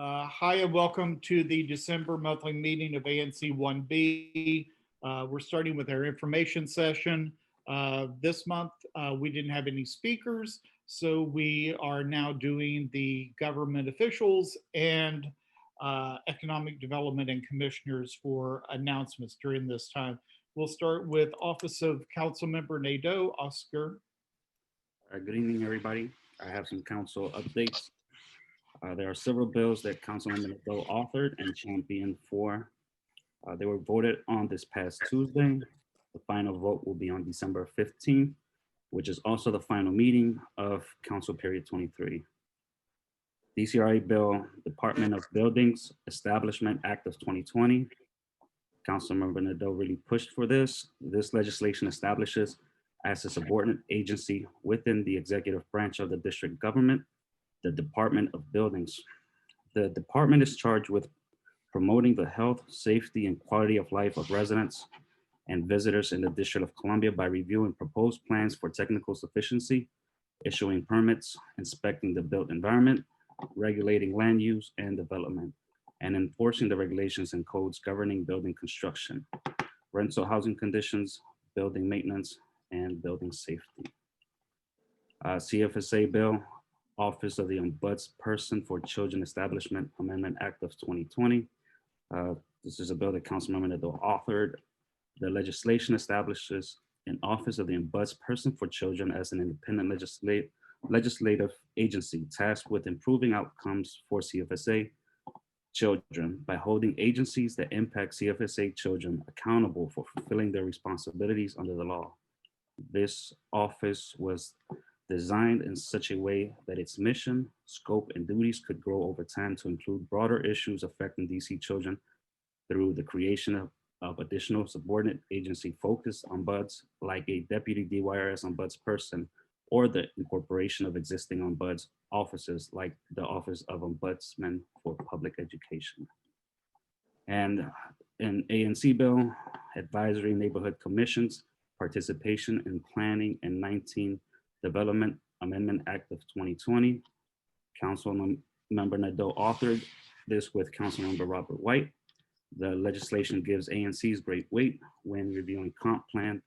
Hi and welcome to the December monthly meeting of ANC 1B. We're starting with our information session. This month, we didn't have any speakers, so we are now doing the government officials and economic development and commissioners for announcements during this time. We'll start with Office of Councilmember Nadeau. Oscar. Good evening, everybody. I have some council updates. There are several bills that Councilmember Nadeau authored and championed for. They were voted on this past Tuesday. The final vote will be on December 15th, which is also the final meeting of Council Period 23. DCRA Bill, Department of Buildings Establishment Act of 2020. Councilmember Nadeau really pushed for this. This legislation establishes as a subordinate agency within the executive branch of the district government, the Department of Buildings. The department is charged with promoting the health, safety, and quality of life of residents and visitors in the District of Columbia by reviewing proposed plans for technical sufficiency, issuing permits, inspecting the built environment, regulating land use and development, and enforcing the regulations and codes governing building construction, rental housing conditions, building maintenance, and building safety. CFSA bill, Office of the Ombudsperson for Children Establishment Amendment Act of 2020. This is a bill that Councilmember Nadeau authored. The legislation establishes an Office of the Ombudsperson for Children as an independent legislative agency tasked with improving outcomes for CFSA children by holding agencies that impact CFSA children accountable for fulfilling their responsibilities under the law. This office was designed in such a way that its mission, scope, and duties could grow over time to include broader issues affecting DC children through the creation of additional subordinate agency focused ombuds like a deputy DYRS ombudsperson, or the incorporation of existing ombuds offices like the Office of Ombudsman for Public Education. And an ANC bill, Advisory Neighborhood Commissions, Participation in Planning and 19 Development Amendment Act of 2020. Councilmember Nadeau authored this with Councilmember Robert White. The legislation gives ANCs great weight when reviewing comp plan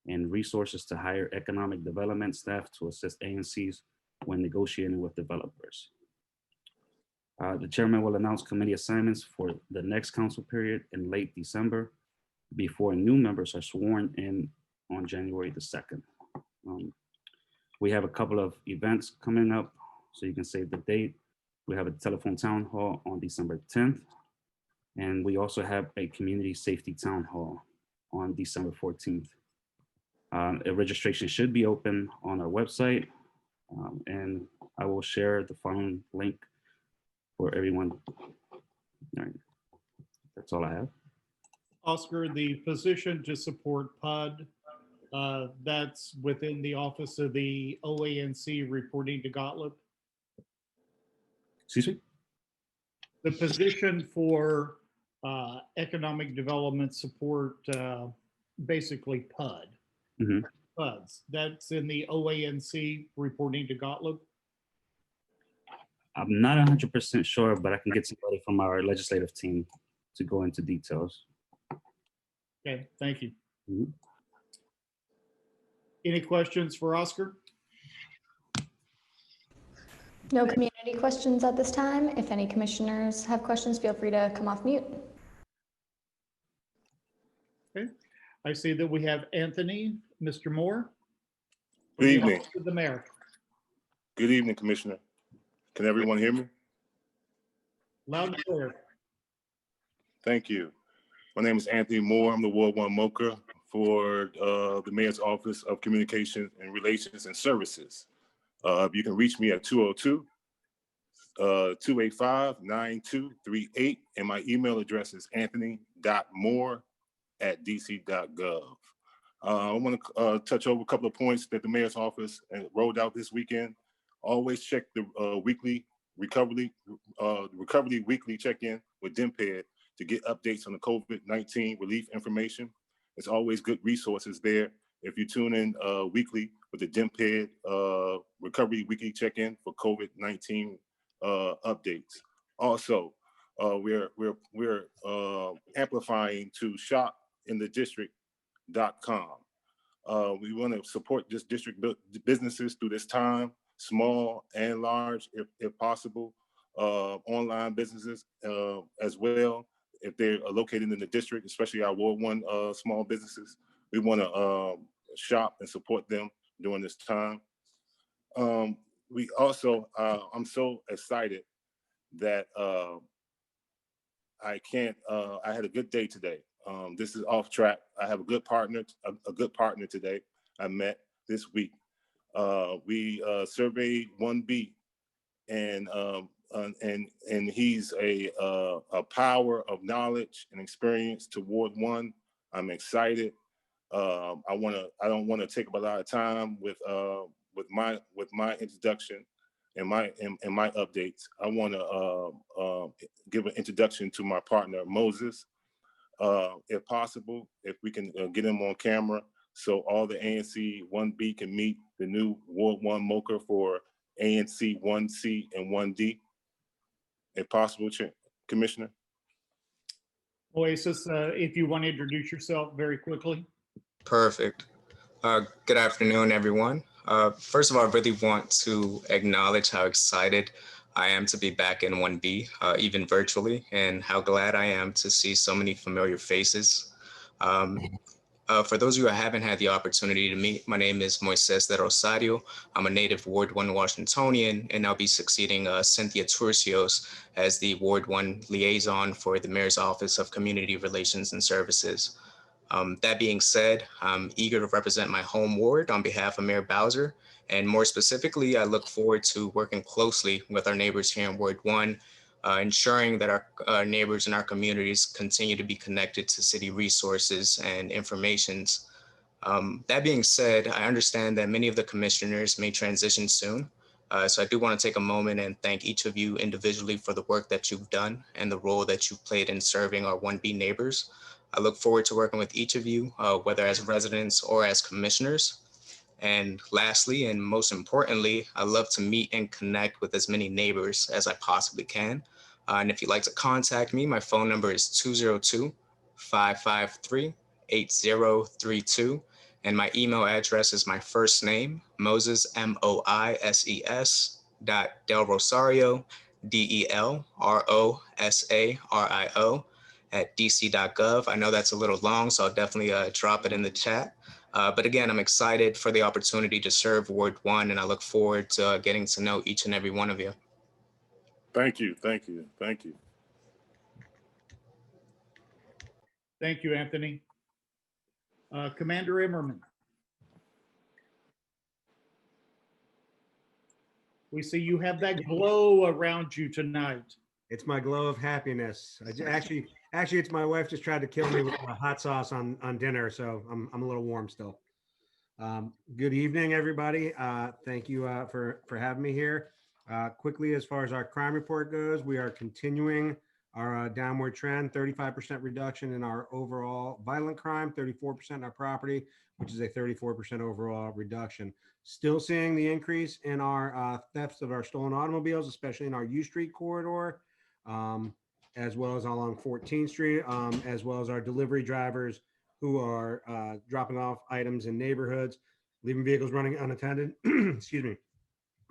and resources to hire economic development staff to assist ANCs when negotiating with developers. The chairman will announce committee assignments for the next council period in late December before new members are sworn in on January the 2nd. We have a couple of events coming up, so you can save the date. We have a telephone town hall on December 10th, and we also have a community safety town hall on December 14th. A registration should be open on our website, and I will share the following link for everyone. All right. That's all I have. Oscar, the position to support PUD, that's within the Office of the OANC reporting to Gottlieb. Excuse me? The position for economic development support, basically PUD. Mm-hmm. PUDs, that's in the OANC reporting to Gottlieb. I'm not 100% sure, but I can get somebody from our legislative team to go into details. Okay, thank you. Mm-hmm. Any questions for Oscar? No community questions at this time. If any commissioners have questions, feel free to come off mute. Okay, I see that we have Anthony, Mr. Moore. Good evening. The mayor. Good evening, Commissioner. Can everyone hear me? Loud and clear. Thank you. My name is Anthony Moore. I'm the Ward 1 MOCA for the Mayor's Office of Communications and Relations and Services. You can reach me at 202-285-9238, and my email address is anthony.moore@dc.gov. I want to touch over a couple of points that the Mayor's Office rolled out this weekend. Always check the recovery weekly check-in with DMPED to get updates on the COVID-19 relief information. There's always good resources there. If you tune in weekly with the DMPED Recovery Weekly Check-in for COVID-19 updates. Also, we're amplifying to shopinthedistrict.com. We want to support this district businesses through this time, small and large, if possible, online businesses as well. If they're located in the district, especially our Ward 1 small businesses, we want to shop and support them during this time. We also, I'm so excited that I had a good day today. This is off track. I have a good partner today I met this week. We surveyed 1B, and he's a power of knowledge and experience to Ward 1. I'm excited. I don't want to take up a lot of time with my introduction and my updates. I want to give an introduction to my partner Moses, if possible, if we can get him on camera, so all the ANC 1B can meet the new Ward 1 MOCA for ANC 1C and 1D, if possible, Commissioner. Oasis, if you want to introduce yourself very quickly. Perfect. Good afternoon, everyone. First of all, I really want to acknowledge how excited I am to be back in 1B, even virtually, and how glad I am to see so many familiar faces. For those of you I haven't had the opportunity to meet, my name is Moises de Rosario. I'm a native Ward 1 Washingtonian, and I'll be succeeding Cynthia Turcios as the Ward 1 liaison for the Mayor's Office of Community Relations and Services. That being said, I'm eager to represent my home ward on behalf of Mayor Bowser, and more specifically, I look forward to working closely with our neighbors here in Ward 1, ensuring that our neighbors in our communities continue to be connected to city resources and informations. That being said, I understand that many of the commissioners may transition soon, so I do want to take a moment and thank each of you individually for the work that you've done and the role that you've played in serving our 1B neighbors. I look forward to working with each of you, whether as residents or as commissioners. And lastly, and most importantly, I love to meet and connect with as many neighbors as I possibly can. And if you'd like to contact me, my phone number is 202-553-8032. And my email address is my first name, Moses, Moises, Del Rosario, DELROSARIO, at dc.gov. I know that's a little long, so I'll definitely drop it in the chat. But again, I'm excited for the opportunity to serve Ward 1, and I look forward to getting to know each and every one of you. Thank you, thank you, thank you. Thank you, Anthony. Commander Emmerman. We see you have that glow around you tonight. It's my glow of happiness. Actually, it's my wife just tried to kill me with a hot sauce on dinner, so I'm a little warm still. Good evening, everybody. Thank you for having me here. Quickly, as far as our crime report goes, we are continuing our downward trend, 35% reduction in our overall violent crime, 34% in our property, which is a 34% overall reduction. Still seeing the increase in our thefts of our stolen automobiles, especially in our U Street corridor, as well as along 14th Street, as well as our delivery drivers who are dropping off items in neighborhoods, leaving vehicles running unattended, excuse me,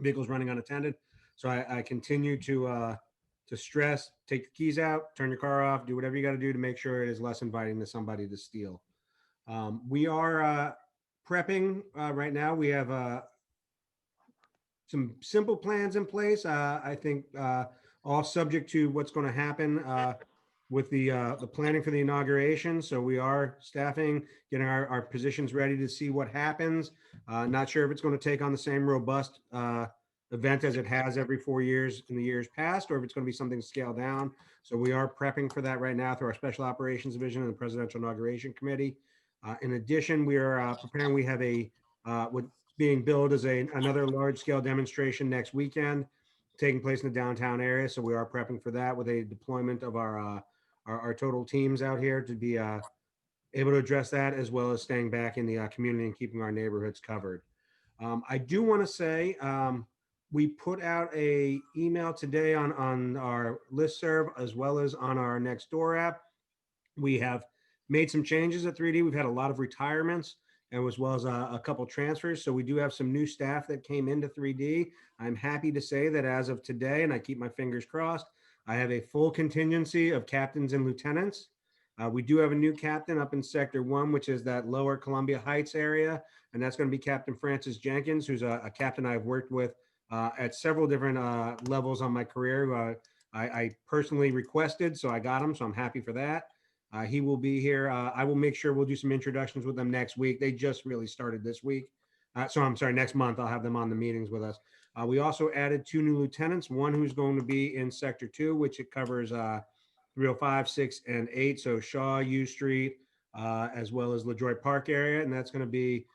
vehicles running unattended. So I continue to stress, take the keys out, turn your car off, do whatever you got to do to make sure it is less inviting to somebody to steal. We are prepping right now. We have some simple plans in place. I think all subject to what's going to happen with the planning for the inauguration. So we are staffing, getting our positions ready to see what happens. Not sure if it's going to take on the same robust event as it has every 4 years in the years past, or if it's going to be something scaled down. So we are prepping for that right now through our Special Operations Division and the Presidential Inauguration Committee. In addition, we are preparing. We have what's being billed as another large-scale demonstration next weekend, taking place in the downtown area. So we are prepping for that with a deployment of our total teams out here to be able to address that, as well as staying back in the community and keeping our neighborhoods covered. I do want to say We put out a email today on our listserv as well as on our Nextdoor app. We have made some changes at 3D. We've had a lot of retirements and as well as a couple transfers. So we do have some new staff that came into 3D. I'm happy to say that as of today, and I keep my fingers crossed, I have a full contingency of captains and lieutenants. We do have a new captain up in Sector 1, which is that lower Columbia Heights area. And that's going to be Captain Francis Jenkins, who's a captain I've worked with at several different levels on my career. I personally requested, so I got him. So I'm happy for that. He will be here. I will make sure we'll do some introductions with them next week. They just really started this week. So I'm sorry, next month I'll have them on the meetings with us. We also added 2 new lieutenants, one who's going to be in Sector 2, which it covers 305, 6, and 8. So Shaw, U Street, as well as LaJoy Park area. And that's going to be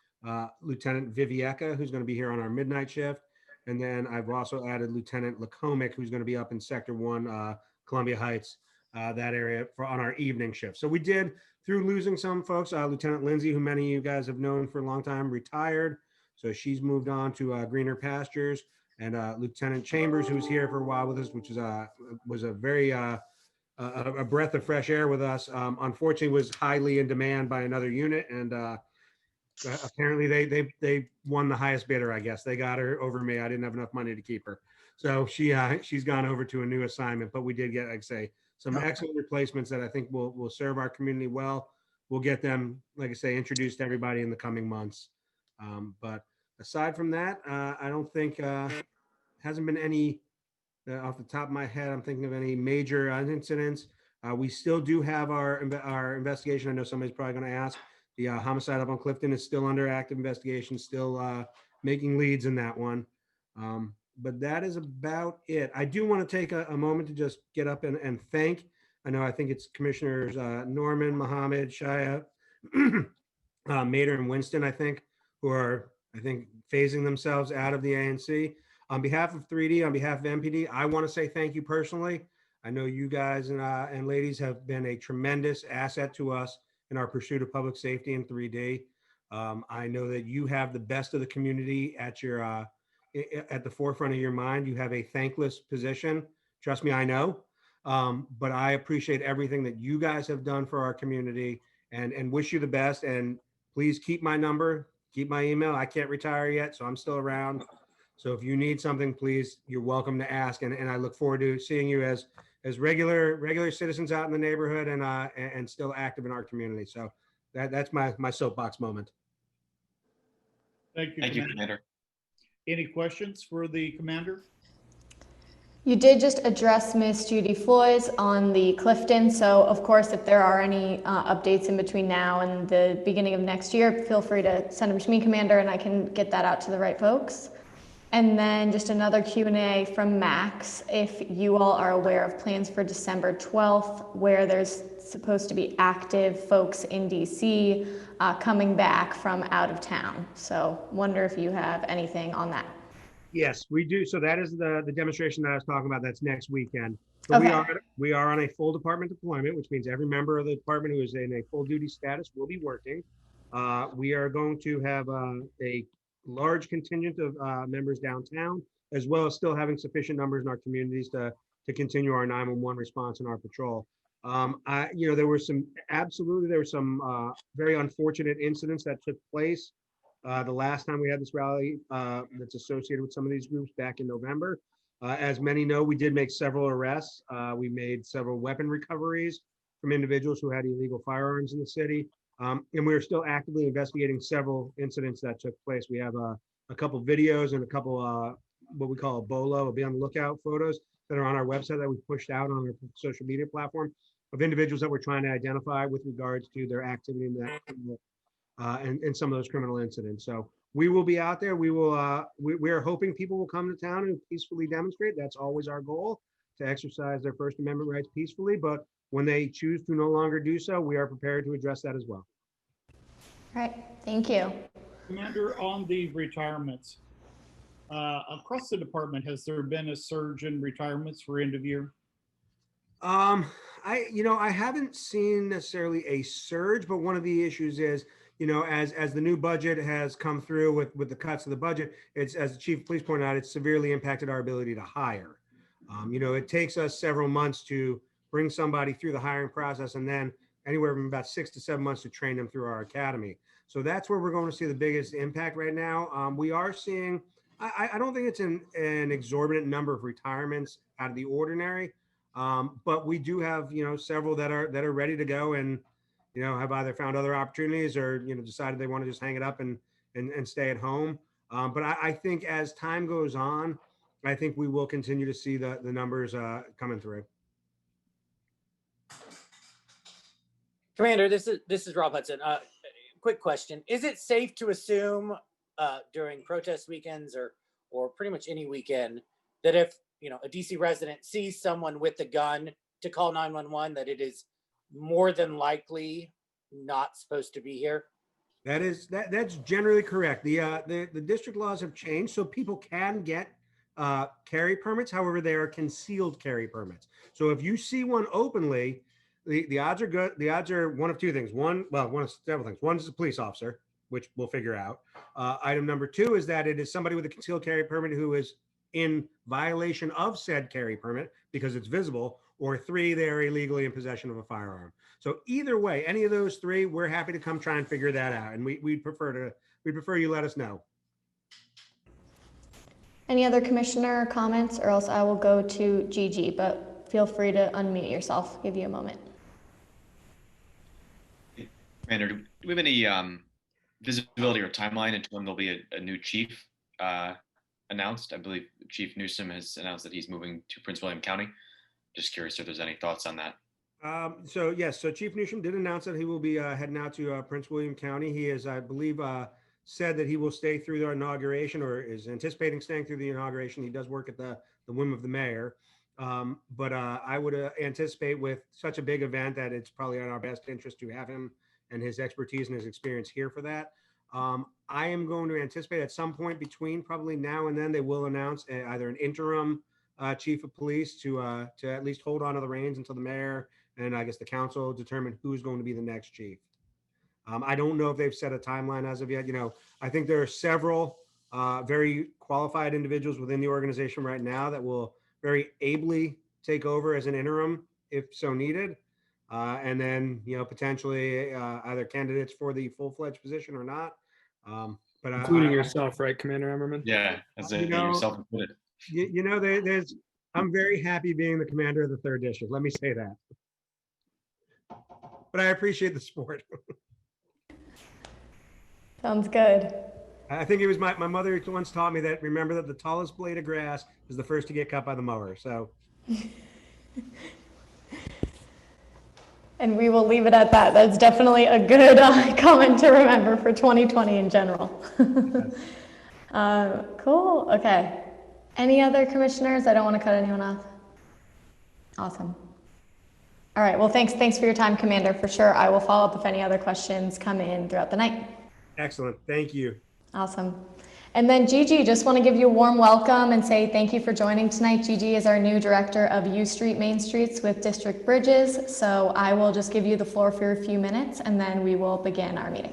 Lieutenant Vivieka, who's going to be here on our midnight shift. And then I've also added Lieutenant Lacomic, who's going to be up in Sector 1, Columbia Heights, that area on our evening shift. So we did, through losing some folks, Lieutenant Lindsay, who many of you guys have known for a long time, retired. So she's moved on to greener pastures. And Lieutenant Chambers, who's here for a while with us, which was a very a breath of fresh air with us. Unfortunately, was highly in demand by another unit, and apparently they won the highest bidder. I guess they got her over me. I didn't have enough money to keep her, so she's gone over to a new assignment. But we did get, like I say, some excellent replacements that I think will serve our community well. We'll get them, like I say, introduced to everybody in the coming months. But aside from that, I don't think hasn't been any off the top of my head. I'm thinking of any major incidents. We still do have our investigation. I know somebody's probably going to ask. The homicide up on Clifton is still under active investigation, still making leads in that one. But that is about it. I do want to take a moment to just get up and thank. I think it's Commissioners Norman, Mohammed, Shia, Mater, and Winston, I think, who are, phasing themselves out of the ANC. On behalf of 3D, on behalf of MPD, I want to say thank you personally. I know you guys and ladies have been a tremendous asset to us in our pursuit of public safety in 3D. I know that you have the best of the community at your at the forefront of your mind. You have a thankless position. Trust me, I know. But I appreciate everything that you guys have done for our community and wish you the best. And please keep my number, keep my email. I can't retire yet, so I'm still around. So if you need something, please, you're welcome to ask. And I look forward to seeing you as regular citizens out in the neighborhood and still active in our community. So that's my soapbox moment. Thank you, Thank you, Commander. Commander. Any questions for the commander? You did just address Ms. Judy Floys on the Clifton. So of course, if there are any updates in between now and the beginning of next year, feel free to send them to me, Commander, and I can get that out to the right folks. And then just another Q&A from Max. If you all are aware of plans for December 12th, where there's supposed to be active folks in DC coming back from out of town. So wonder if you have anything on that. Yes, we do. So that is the demonstration that I was talking about. That's next weekend. But Okay. we are on a full department deployment, which means every member of the department who is in a full duty status will be working. We are going to have a large contingent of members downtown, as well as still having sufficient numbers in our communities to continue our 911 response and our patrol. There were some very unfortunate incidents that took place the last time we had this rally that's associated with some of these groups back in November. As many know, we did make several arrests. We made several weapon recoveries from individuals who had illegal firearms in the city. And we're still actively investigating several incidents that took place. We have a couple videos and a couple what we call a BOLO, be on the lookout photos that are on our website that we pushed out on our social media platform of individuals that we're trying to identify with regards to their activity in that and some of those criminal incidents. So we will be out there. We are hoping people will come to town and peacefully demonstrate. That's always our goal, to exercise their First Amendment rights peacefully. But when they choose to no longer do so, we are prepared to address that as well. All right, thank you. Commander, on the retirements, across the department, has there been a surge in retirements for end of year? I haven't seen necessarily a surge, but one of the issues is, as the new budget has come through with the cuts of the budget, it's, as the chief of police pointed out, it's severely impacted our ability to hire. It takes us several months to bring somebody through the hiring process, and then anywhere from about 6 to 7 months to train them through our academy. So that's where we're going to see the biggest impact right now. We are seeing, I don't think it's an exorbitant number of retirements out of the ordinary, but we do have, several that are ready to go and, have either found other opportunities or, decided they want to just hang it up and stay at home. But I think as time goes on, I think we will continue to see the numbers coming through. Commander, this is Robb Hudson. Quick question: is it safe to assume during protest weekends or pretty much any weekend that if a DC resident sees someone with a gun to call 911, that it is more than likely not supposed to be here? That's generally correct. The district laws have changed, so people can get carry permits. However, they are concealed carry permits. So if you see one openly, the odds are good. The odds are one of two things. One of several things. One is a police officer, which we'll figure out. Item number two is that it is somebody with a concealed carry permit who is in violation of said carry permit because it's visible, or three, they are illegally in possession of a firearm. So either way, any of those three, we're happy to come try and figure that out. And we'd prefer you let us know. Any other commissioner comments, or else I will go to Gigi, but feel free to unmute yourself. Give you a moment. Commander, do we have any visibility or timeline into when there'll be a new chief announced? I believe Chief Newsom has announced that he's moving to Prince William County. Just curious if there's any thoughts on that. So Chief Newsom did announce that he will be heading out to Prince William County. He is, I believe, said that he will stay through the inauguration, or is anticipating staying through the inauguration. He does work at the whim of the mayor. But I would anticipate with such a big event that it's probably in our best interest to have him and his expertise and his experience here for that. I am going to anticipate at some point between probably now and then, they will announce either an interim chief of police to at least hold on to the reins until the mayor and I guess the council determine who's going to be the next chief. I don't know if they've set a timeline as of yet. I think there are several very qualified individuals within the organization right now that will very ably take over as an interim if so needed. And then, potentially either candidates for the full-fledged position or not. But including yourself, right, Commander Emmerman? Yeah, as yourself included. There's I'm very happy being the commander of the 3rd District. Let me say that. But I appreciate the support. Sounds good. I think it was my mother once taught me that, remember that the tallest blade of grass is the first to get cut by the mower. So. And we will leave it at that. That's definitely a good comment to remember for 2020 in general. Cool. Okay. Any other commissioners? I don't want to cut anyone off. Awesome. All right. Well, thanks for your time, Commander. For sure, I will follow up if any other questions come in throughout the night. Excellent. Thank you. Awesome. And then Gigi, just want to give you a warm welcome and say thank you for joining tonight. Gigi is our new director of U Street Main Streets with District Bridges. So I will just give you the floor for a few minutes and then we will begin our meeting.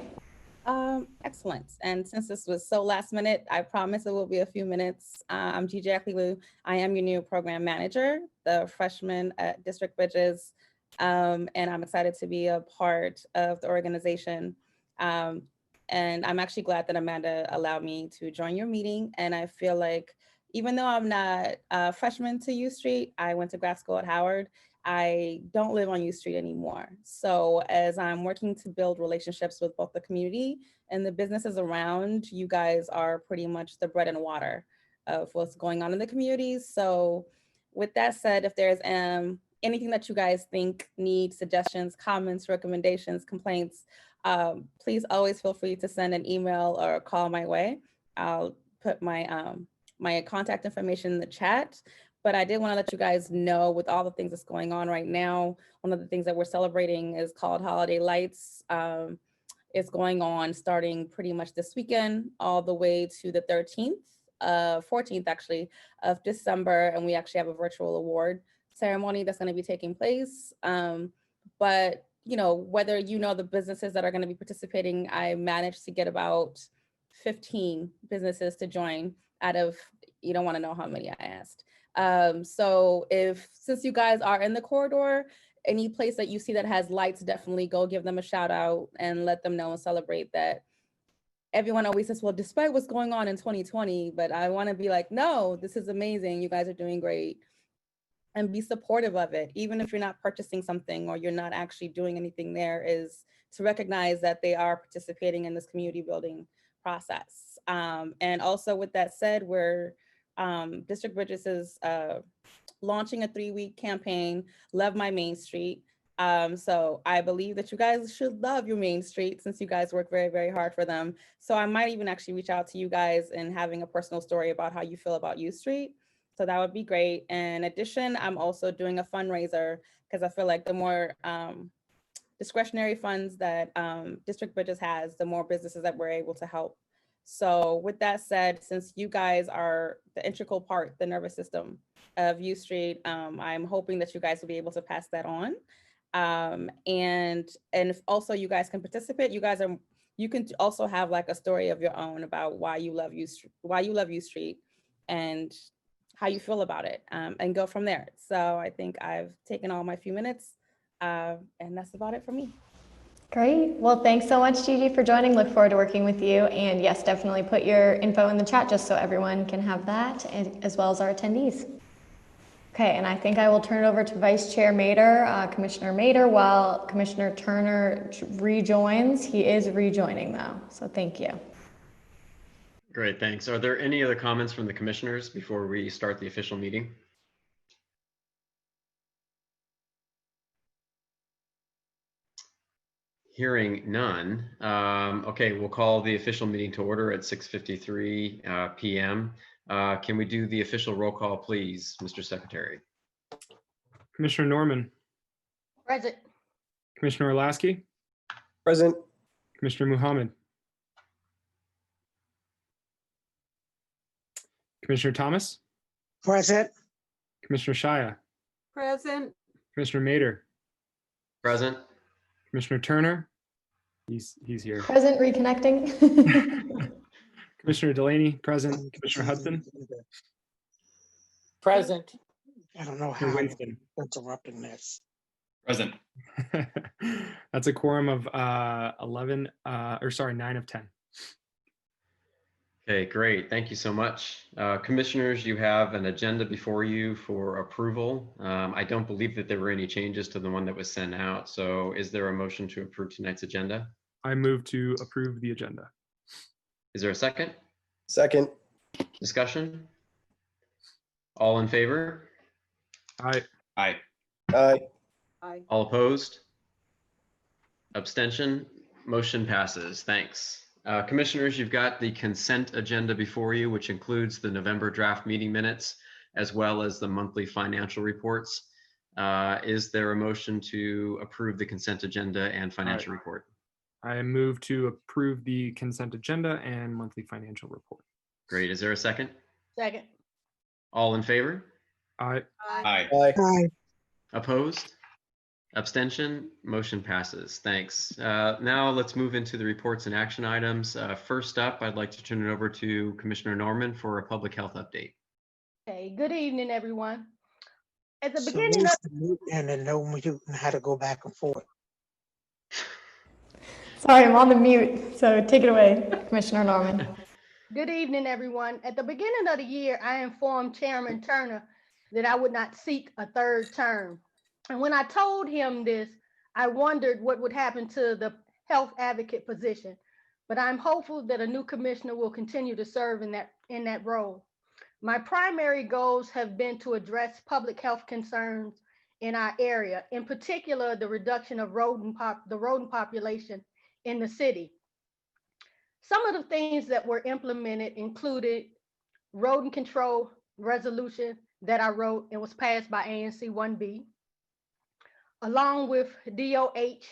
Excellent. And since this was so last minute, I promise it will be a few minutes. I'm Gigi Akliwu. I am your new program manager, the freshman at District Bridges. And I'm excited to be a part of the organization. And I'm actually glad that Amanda allowed me to join your meeting. And I feel like even though I'm not a freshman to U Street, I went to grad school at Howard, I don't live on U Street anymore. So as I'm working to build relationships with both the community and the businesses around, you guys are pretty much the bread and water of what's going on in the community. So with that said, if there's anything that you guys think need suggestions, comments, recommendations, complaints, please always feel free to send an email or call my way. I'll put my my contact information in the chat. But I did want to let you guys know, with all the things that's going on right now, one of the things that we're celebrating is called Holiday Lights. It's going on starting pretty much this weekend all the way to the 14th actually of December. And we actually have a virtual award ceremony that's going to be taking place. But whether the businesses that are going to be participating, I managed to get about 15 businesses to join out of, you don't want to know how many I asked. So since you guys are in the corridor, any place that you see that has lights, definitely go give them a shout out and let them know and celebrate that. Everyone always says, well, despite what's going on in 2020, but I want to be like, no, this is amazing. You guys are doing great. And be supportive of it. Even if you're not purchasing something or you're not actually doing anything there, is to recognize that they are participating in this community building process. And also with that said, we're District Bridges is launching a 3-week campaign, Love My Main Street. So I believe that you guys should love your Main Street since you guys work very, very hard for them. So I might even actually reach out to you guys and having a personal story about how you feel about U Street. So that would be great. In addition, I'm also doing a fundraiser because I feel like the more discretionary funds that District Bridges has, the more businesses that we're able to help. So with that said, since you guys are the integral part, the nervous system of U Street, I'm hoping that you guys will be able to pass that on. And if also you guys can participate, you can also have like a story of your own about why you love U Street and how you feel about it, and go from there. So I think I've taken all my few minutes, and that's about it for me. Great. Well, thanks so much, Gigi, for joining. Look forward to working with you. And yes, definitely put your info in the chat just so everyone can have that, and as well as our attendees. Okay, and I think I will turn it over to Vice Chair Mader, Commissioner Mader, while Commissioner Turner rejoins. He is rejoining though, so thank you. Great, thanks. Are there any other comments from the commissioners before we start the official meeting? Hearing none. Okay, we'll call the official meeting to order at 6:53 p.m. Can we do the official roll call, please, Mr. Secretary? Commissioner Norman. Present. Commissioner Orlasky. Present. Commissioner Muhammad. Commissioner Thomas. Present. Commissioner Shaya. Present. Commissioner Mader. Present. Commissioner Turner. He's here. Present, reconnecting. Commissioner Delaney, present. Commissioner Hudson. Present. I don't know how I'm interrupting this. Present. That's a quorum of 9 of 10. Okay, great. Thank you so much. Commissioners, you have an agenda before you for approval. I don't believe that there were any changes to the one that was sent out. So is there a motion to approve tonight's agenda? I move to approve the agenda. Is there a second? Second. Discussion? All in favor? Aye. Aye. Aye. Aye. All opposed? Abstention? Motion passes. Thanks. Commissioners, you've got the consent agenda before you, which includes the November draft meeting minutes, as well as the monthly financial reports. Is there a motion to approve the consent agenda and financial report? I move to approve the consent agenda and monthly financial report. Great. Is there a second? Second. All in favor? Aye. Aye. Aye. Opposed? Abstention? Motion passes. Thanks. Now let's move into the reports and action items. First up, I'd like to turn it over to Commissioner Norman for a public health update. Okay, good evening, everyone. At the So beginning there's of the mute and the no mute and how to go back and forth. Sorry, I'm on the mute, so take it away, Commissioner Norman. Good evening, everyone. At the beginning of the year, I informed Chairman Turner that I would not seek a third term. And when I told him this, I wondered what would happen to the health advocate position. But I'm hopeful that a new commissioner will continue to serve in that role. My primary goals have been to address public health concerns in our area, in particular, the reduction of the rodent population in the city. Some of the things that were implemented included rodent control resolution that I wrote and was passed by ANC 1B. Along with DOH,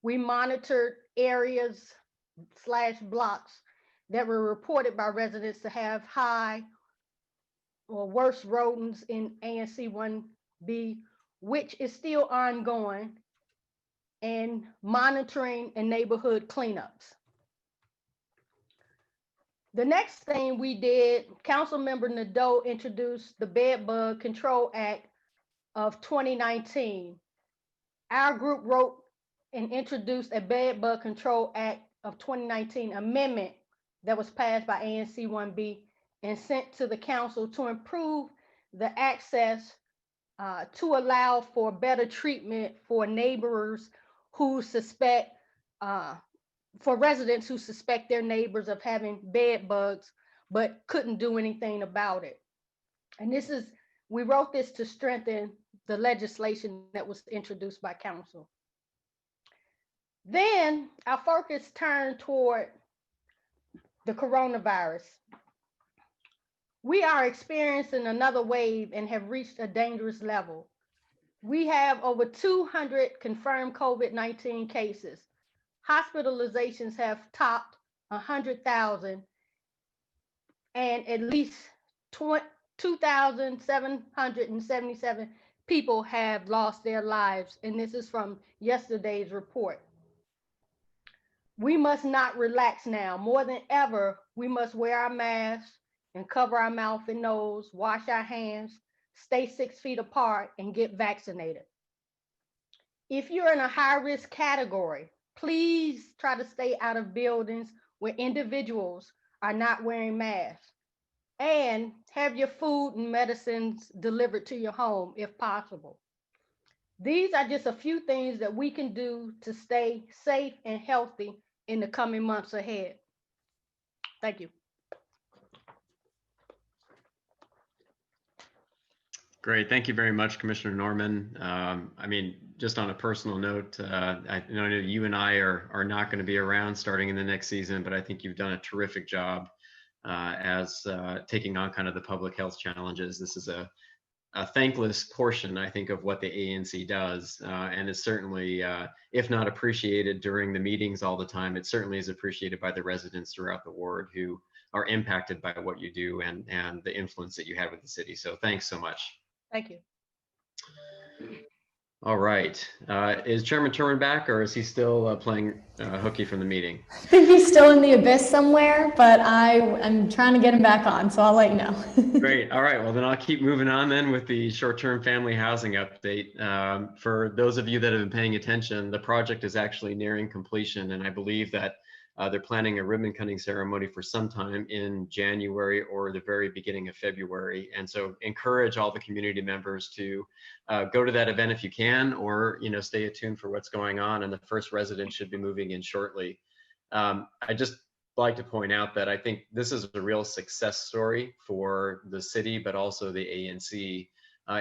we monitored areas/blocks that were reported by residents to have high or worse rodents in ANC 1B, which is still ongoing. and monitoring and neighborhood cleanups. The next thing we did, Councilmember Nadeau introduced the Bed Bug Control Act of 2019. Our group wrote and introduced a Bed Bug Control Act of 2019 amendment that was passed by ANC 1B and sent to the council to improve the access to allow for better treatment for neighbors who suspect, for residents who suspect their neighbors of having bed bugs, but couldn't do anything about it. And we wrote this to strengthen the legislation that was introduced by council. Then our focus turned toward the coronavirus. We are experiencing another wave and have reached a dangerous level. We have over 200 confirmed COVID-19 cases. Hospitalizations have topped 100,000, and at least 2,777 people have lost their lives, and this is from yesterday's report. We must not relax now. More than ever, we must wear our masks and cover our mouth and nose, wash our hands, stay 6 feet apart, and get vaccinated. If you're in a high-risk category, please try to stay out of buildings where individuals are not wearing masks, and have your food and medicines delivered to your home if possible. These are just a few things that we can do to stay safe and healthy in the coming months ahead. Thank you. Great. Thank you very much, Commissioner Norman. I mean, just on a personal note, I know you and I are not going to be around starting in the next season, but I think you've done a terrific job as taking on kind of the public health challenges. This is a thankless portion, I think, of what the ANC does, and is certainly, if not appreciated during the meetings all the time, it certainly is appreciated by the residents throughout the ward who are impacted by what you do and the influence that you have with the city. So thanks so much. Thank you. All right. Is Chairman Turman back, or is he still playing hooky from the meeting? I think he's still in the abyss somewhere, but I am trying to get him back on, so I'll let you know. Great. All right. Well, then I'll keep moving on then with the short-term family housing update. For those of you that have been paying attention, the project is actually nearing completion, and I believe that they're planning a ribbon cutting ceremony for sometime in January or the very beginning of February. And so encourage all the community members to go to that event if you can, or stay attuned for what's going on. And the first resident should be moving in shortly. I just like to point out that I think this is a real success story for the city, but also the ANC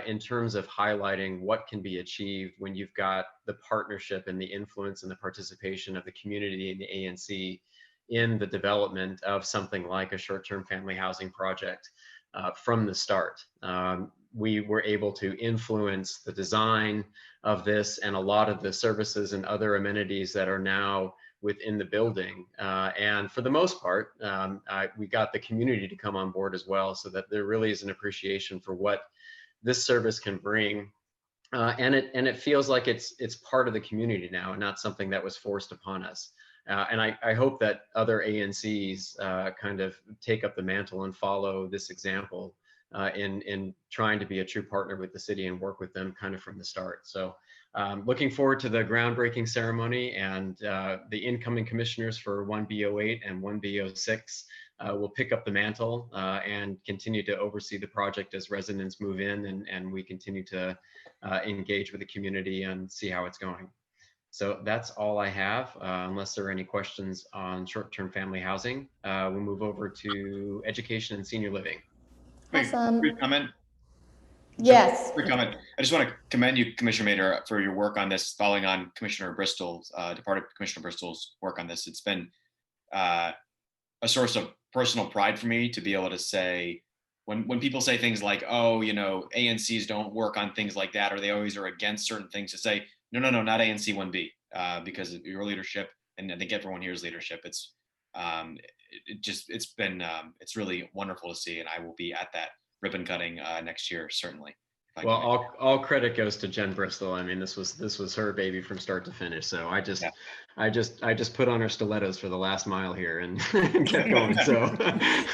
in terms of highlighting what can be achieved when you've got the partnership and the influence and the participation of the community and the ANC in the development of something like a short-term family housing project from the start. We were able to influence the design of this and a lot of the services and other amenities that are now within the building. And for the most part, we got the community to come on board as well, so that there really is an appreciation for what this service can bring. And it feels like it's part of the community now and not something that was forced upon us. And I hope that other ANCs kind of take up the mantle and follow this example in trying to be a true partner with the city and work with them kind of from the start. So looking forward to the groundbreaking ceremony, and the incoming commissioners for 1B08 and 1B06 will pick up the mantle and continue to oversee the project as residents move in, and we continue to engage with the community and see how it's going. So that's all I have, unless there are any questions on short-term family housing. We'll move over to education and senior living. Awesome. Quick comment. Yes. Quick comment. I just want to commend you, Commissioner Mader, for your work on this, following on Commissioner Bristol's, departed Commissioner Bristol's work on this. It's been a source of personal pride for me to be able to say, when people say things like, oh, ANCs don't work on things like that, or they always are against certain things, to say, no, not ANC 1B, because of your leadership, and I think everyone here's leadership. It's really wonderful to see, and I will be at that ribbon cutting next year, certainly, if Well, all credit goes to Jen Bristol. I mean, this was her baby from start to finish. So I just put on her stilettos for the last mile here and kept going. So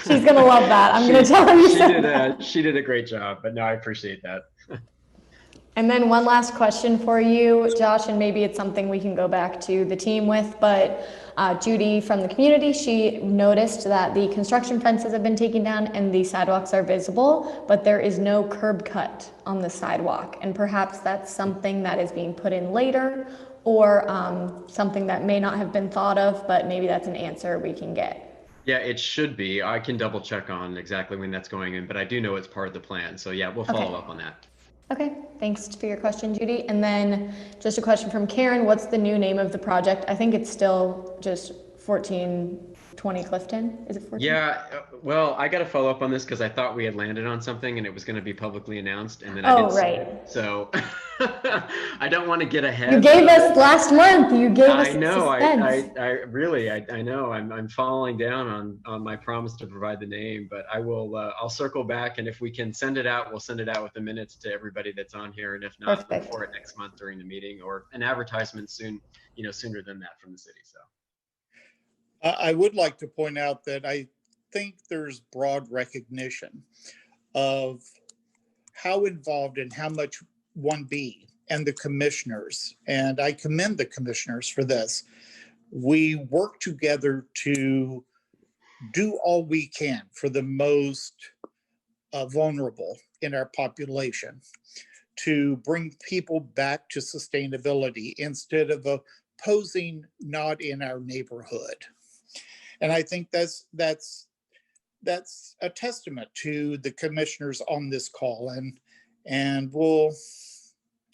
she's gonna love that. I'm gonna tell her you said that. She did a great job. But no, I appreciate that. And then one last question for you, Josh, and maybe it's something we can go back to the team with, but Judy from the community, she noticed that the construction fences have been taken down and the sidewalks are visible, but there is no curb cut on the sidewalk. And perhaps that's something that is being put in later, or something that may not have been thought of, but maybe that's an answer we can get. Yeah, it should be. I can double check on exactly when that's going in, but I do know it's part of the plan. So yeah, we'll follow up on that. Okay, thanks for your question, Judy. And then just a question from Karen, what's the new name of the project? I think it's still just 1420 Clifton, is it 14? Yeah, well, I got to follow up on this because I thought we had landed on something and it was going to be publicly announced, and then I didn't see it. So I don't want to get ahead. You gave us last month. You gave us I know. suspense. I really know. I'm falling down on my promise to provide the name, but I will. I'll circle back, and if we can send it out, we'll send it out with the minutes to everybody that's on here, and if not, look for it next month during the meeting or an advertisement soon. Sooner than that from the city. So. I would like to point out that I think there's broad recognition of how involved and how much 1B and the commissioners, and I commend the commissioners for this. We work together to do all we can for the most vulnerable in our population, to bring people back to sustainability instead of opposing not in our neighborhood. And I think that's a testament to the commissioners on this call, and we'll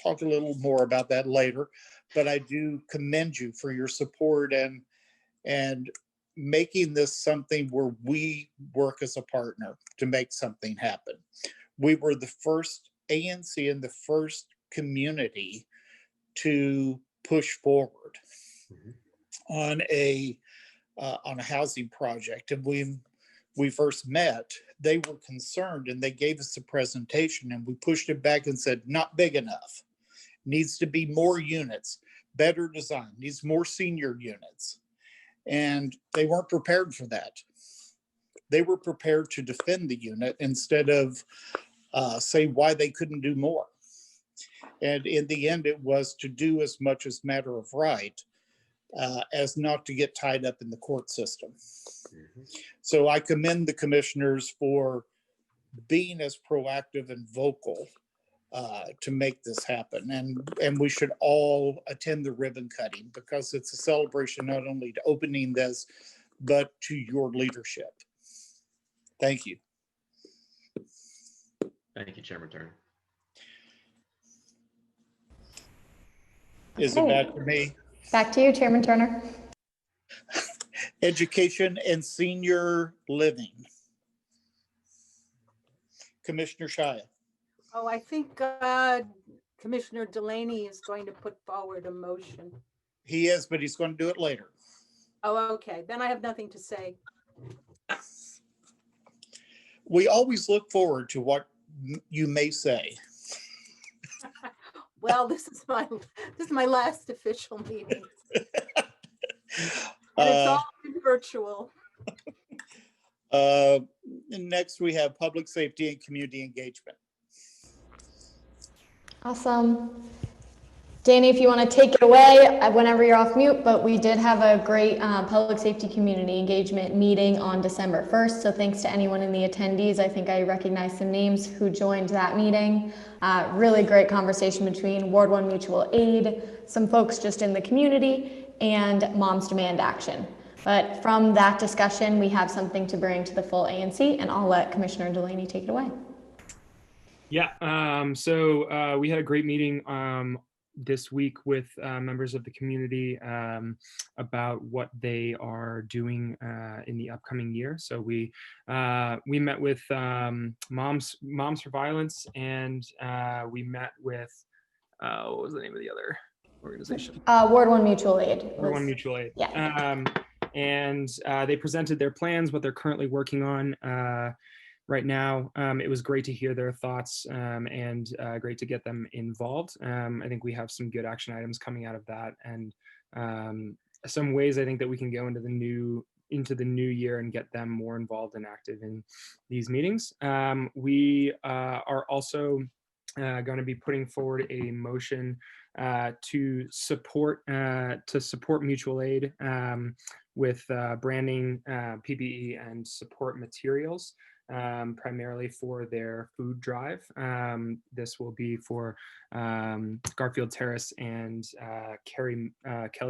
talk a little more about that later. But I do commend you for your support and making this something where we work as a partner to make something happen. We were the first ANC and the first community to push forward on a housing project. And we first met, they were concerned and they gave us a presentation, and we pushed it back and said, not big enough. Needs to be more units, better design, needs more senior units. And they weren't prepared for that. They were prepared to defend the unit instead of say why they couldn't do more. And in the end, it was to do as much as matter of right as not to get tied up in the court system. So I commend the commissioners for being as proactive and vocal to make this happen. And we should all attend the ribbon cutting because it's a celebration not only to opening this, but to your leadership. Thank you. Thank you, Chairman Turner. Is it back to me? Back to you, Chairman Turner. Education and senior living. Commissioner Shia. Oh, I think Commissioner Delaney is going to put forward a motion. He is, but he's going to do it later. Oh, okay. Then I have nothing to say. We always look forward to what you may say. Well, this is my last official meeting. And it's all been virtual. Next, we have public safety and community engagement. Awesome. Danny, if you want to take it away whenever you're off mute, but we did have a great public safety community engagement meeting on December 1st. So thanks to anyone in the attendees. I think I recognize some names who joined that meeting. Really great conversation between Ward 1 Mutual Aid, some folks just in the community, and Moms Demand Action. But from that discussion, we have something to bring to the full ANC, and I'll let Commissioner Delaney take it away. Yeah, so we had a great meeting this week with members of the community about what they are doing in the upcoming year. So we met with Moms for Violence, and we met with what was the name of the other organization? Ward 1 Mutual Aid. Ward 1 Mutual Aid. Yeah. And they presented their plans, what they're currently working on. right now. It was great to hear their thoughts and great to get them involved. I think we have some good action items coming out of that, and some ways I think that we can go into the new year and get them more involved and active in these meetings. We are also going to be putting forward a motion to support mutual aid with branding, PPE, and support materials, primarily for their food drive. This will be for Garfield Terrace and Kelly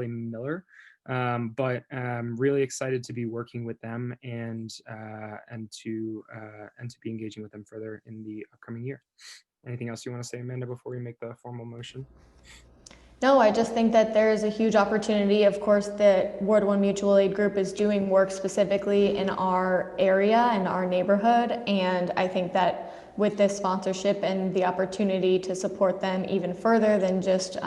Miller. But I'm really excited to be working with them and to be engaging with them further in the upcoming year. Anything else you want to say, Amanda, before we make the formal motion? No, I just think that there is a huge opportunity. Of course, the Ward 1 Mutual Aid Group is doing work specifically in our area and our neighborhood. And I think that with this sponsorship and the opportunity to support them even further than just,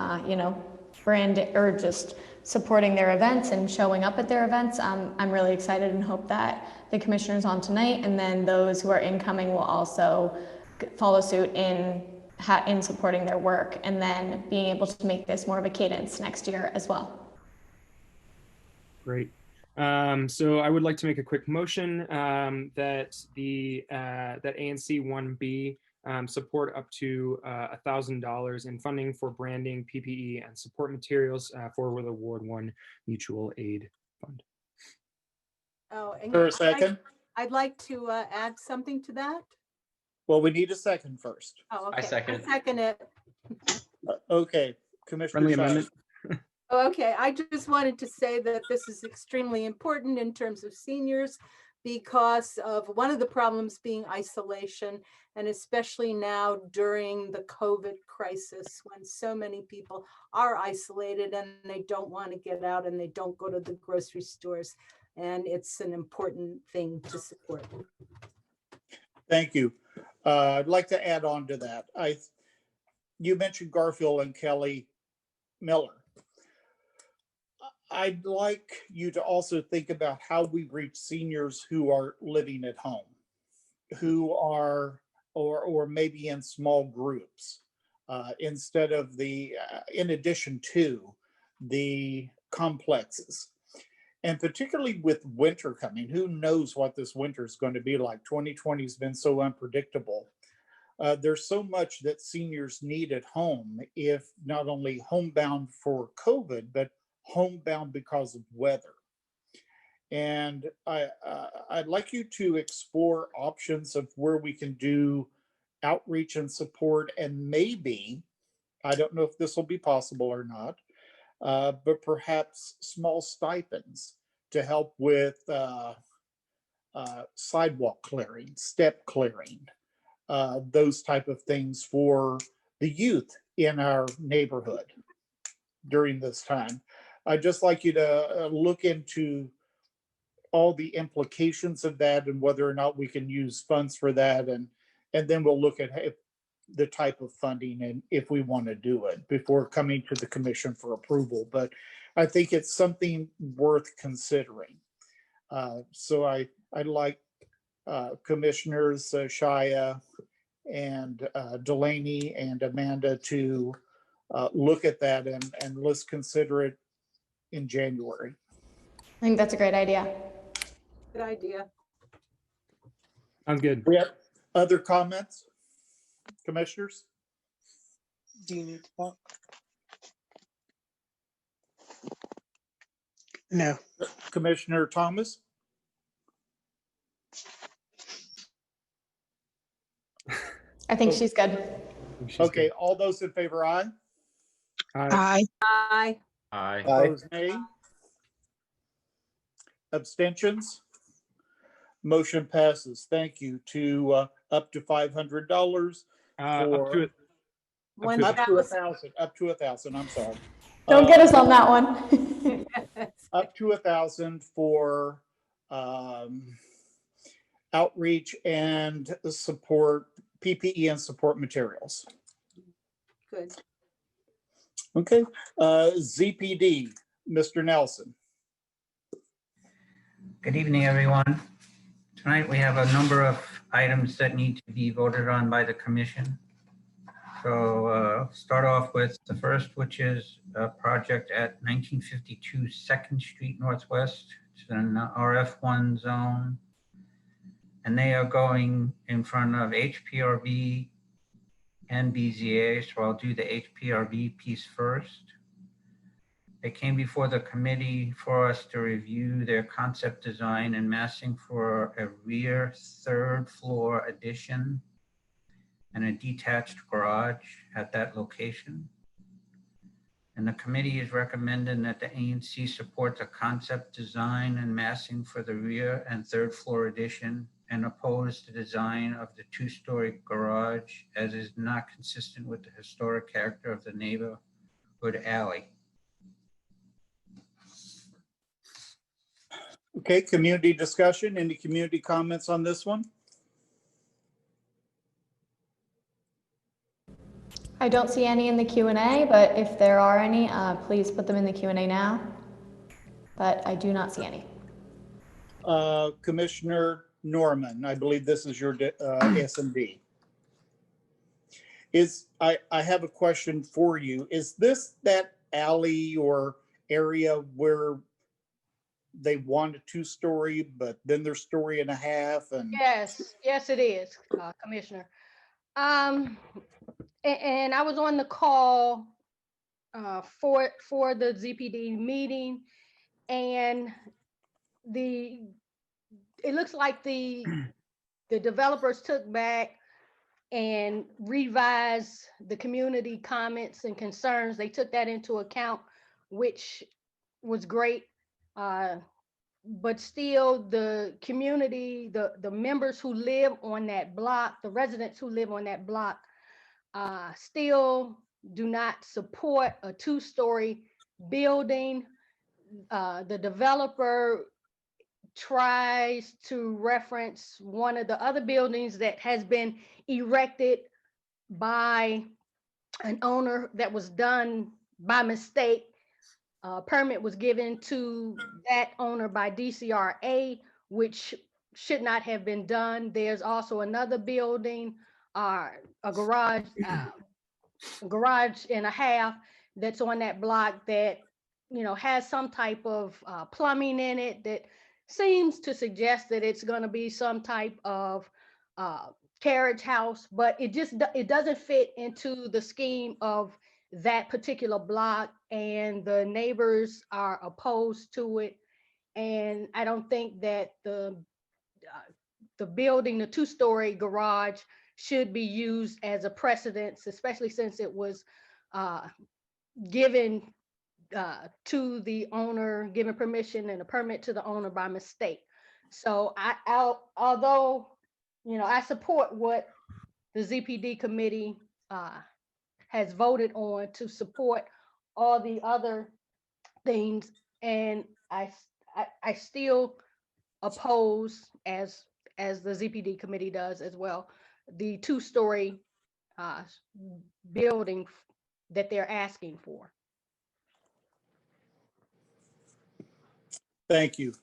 brand or just supporting their events and showing up at their events, I'm really excited and hope that the commissioners on tonight and then those who are incoming will also follow suit in supporting their work, and then being able to make this more of a cadence next year as well. Great. So I would like to make a quick motion that that ANC 1B support up to $1,000 in funding for branding, PPE, and support materials for the Ward 1 Mutual Aid Fund. Oh, and For a second. I'd like to add something to that. Well, we need a second first. Oh, okay. I second. I second it. Okay, Commissioner Friendly Shire. amendment. Okay, I just wanted to say that this is extremely important in terms of seniors because of one of the problems being isolation, and especially now during the COVID crisis when so many people are isolated and they don't want to get out and they don't go to the grocery stores. And it's an important thing to support. Thank you. I'd like to add on to that. You mentioned Garfield and Kelly Miller. I'd like you to also think about how we reach seniors who are living at home, who are, or maybe in small groups, instead of in addition to the complexes. And particularly with winter coming, who knows what this winter is going to be like? 2020 has been so unpredictable. There's so much that seniors need at home, if not only homebound for COVID, but homebound because of weather. And I'd like you to explore options of where we can do outreach and support, and maybe, I don't know if this will be possible or not, but perhaps small stipends to help with sidewalk clearing, step clearing, those type of things for the youth in our neighborhood during this time. I'd just like you to look into all the implications of that and whether or not we can use funds for that. And then we'll look at the type of funding and if we want to do it before coming to the commission for approval. But I think it's something worth considering. So I'd like Commissioners Shia and Delaney and Amanda to look at that and let's consider it in January. I think that's a great idea. Good idea. Sounds good. We have other comments, commissioners? Do you need to talk? No. Commissioner Thomas? I think she's good. Okay, all those in favor, aye? Aye. Aye. Aye. Opposed, nay? Abstentions? Motion passes. Thank you. To up to $500 Up for to it. up to 1,000. Up to 1,000. I'm sorry. Don't get us on that one. Up to 1,000 for outreach and support, PPE and support materials. Good. Okay. ZPD, Mr. Nelson. Good evening, everyone. Tonight we have a number of items that need to be voted on by the commission. So start off with the first, which is a project at 1952 2nd Street Northwest. It's an RF1 zone. And they are going in front of HPRB and BZA. So I'll do the HPRB piece first. They came before the committee for us to review their concept design and massing for a rear 3rd floor addition and a detached garage at that location. And the committee is recommending that the ANC support the concept design and massing for the rear and 3rd floor addition and oppose the design of the 2-story garage as is not consistent with the historic character of the neighborhood alley. Okay, community discussion. Any community comments on this one? I don't see any in the Q&A, but if there are any, please put them in the Q&A now. But I do not see any. Commissioner Norman, I believe this is your S&D. I have a question for you. Is this that alley or area where they want a 2-story, but then they're 1.5 stories? And Yes, it is, Commissioner. And I was on the call for the ZPD meeting, and it looks like the developers took back and revised the community comments and concerns. They took that into account, which was great. But still, the community, the members who live on that block, the residents who live on that block, still do not support a 2-story building. The developer tries to reference one of the other buildings that has been erected by an owner that was done by mistake. Permit was given to that owner by DCRA, which should not have been done. There's also another building, a garage and a half that's on that block that, has some type of plumbing in it that seems to suggest that it's going to be some type of carriage house, but it doesn't fit into the scheme of that particular block, and the neighbors are opposed to it. And I don't think that the building, the 2-story garage, should be used as a precedence, especially since it was given to the owner, given permission and a permit to the owner by mistake. So although I support what the ZPD committee has voted on to support all the other things, and I still oppose, as the ZPD committee does as well, the 2-story building that they're asking for. Thank you.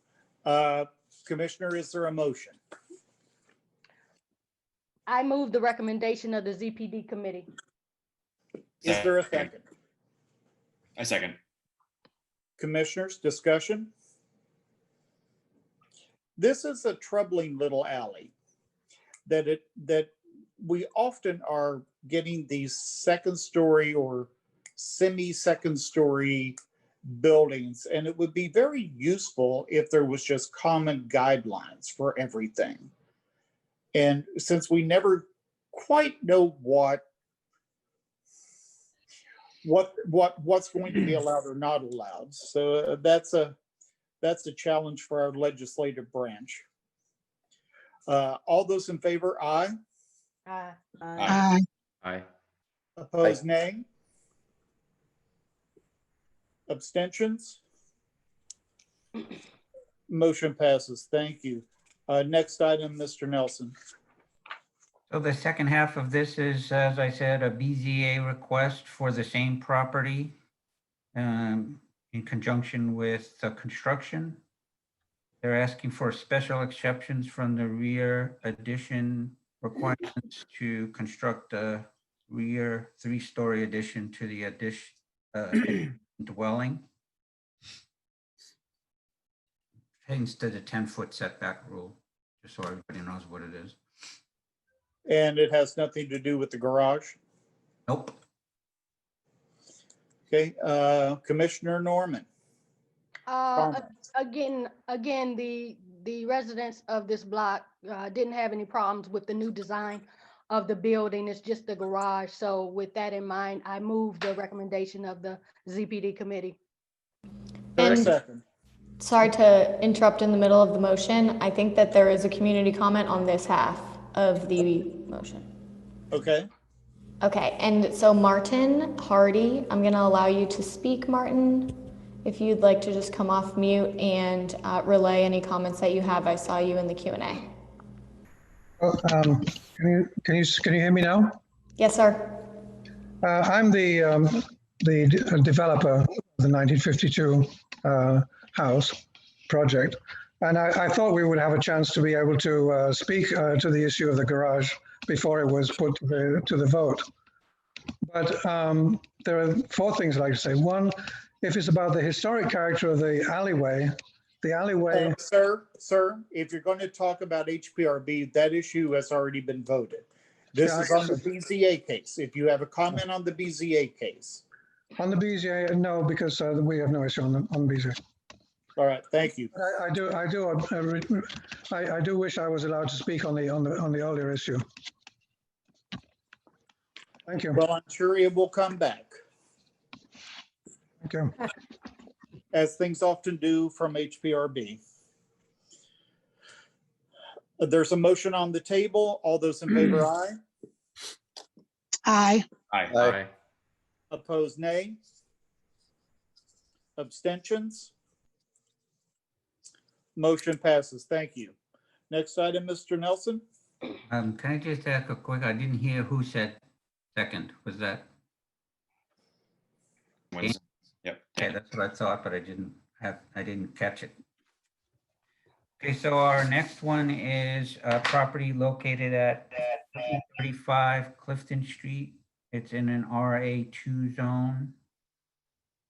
Commissioner, is there a motion? I move the recommendation of the ZPD committee. Is there a second? I second. Commissioners, discussion? This is a troubling little alley that we often are getting these 2nd story or semi-2nd story buildings, and it would be very useful if there was just common guidelines for everything. And since we never quite know what's going to be allowed or not allowed, so that's a challenge for our legislative branch. All those in favor, aye. Aye. Aye. Aye. Opposed, nay. Abstentions? Motion passes. Thank you. Next item, Mr. Nelson. So the second half of this is, as I said, a BZA request for the same property in conjunction with the construction. They're asking for special exceptions from the rear addition requirements to construct a rear 3-story addition to the addition dwelling. Change to the 10-foot setback rule, just so everybody knows what it is. And it has nothing to do with the garage? Nope. Okay, Commissioner Norman. Again, the residents of this block didn't have any problems with the new design of the building. It's just the garage. So with that in mind, I move the recommendation of the ZPD committee. And second. Sorry to interrupt in the middle of the motion. I think that there is a community comment on this half of the motion. Okay. Okay, and so Martin Hardy, I'm going to allow you to speak, Martin. If you'd like to just come off mute and relay any comments that you have. I saw you in the Q&A. Can you hear me now? Yes, sir. I'm the developer of the 1952 house project, and I thought we would have a chance to be able to speak to the issue of the garage before it was put to the vote. But there are 4 things I'd like to say. One, if it's about the historic character of the alleyway, Sir, if you're going to talk about HPRB, that issue has already been voted. This is on the BZA case. If you have a comment on the BZA case. On the BZA, no, because we have no issue on the BZA. All right, thank you. I do wish I was allowed to speak on the earlier issue. Thank you. Well, I'm sure it will come back. Thank you. As things often do from HPRB. There's a motion on the table. All those in favor, aye. Aye. Aye. Aye. Opposed, nay. Abstentions? Motion passes. Thank you. Next item, Mr. Nelson. Can I just ask a quick, I didn't hear who said second. Was that? Yep. Okay, that's what I thought, but I didn't catch it. Okay, so our next one is a property located at 35 Clifton Street. It's in an RA2 zone.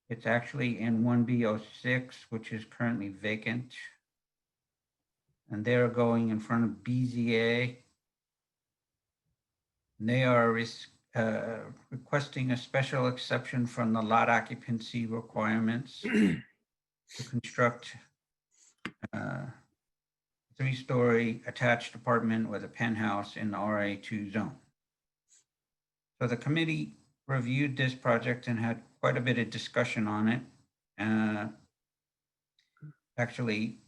It's actually in 1B06, which is currently vacant. And they're going in front of BZA. They are requesting a special exception from the lot occupancy requirements to construct a 3-story attached apartment with a penthouse in the RA2 zone. So the committee reviewed this project and had quite a bit of discussion on it. Actually,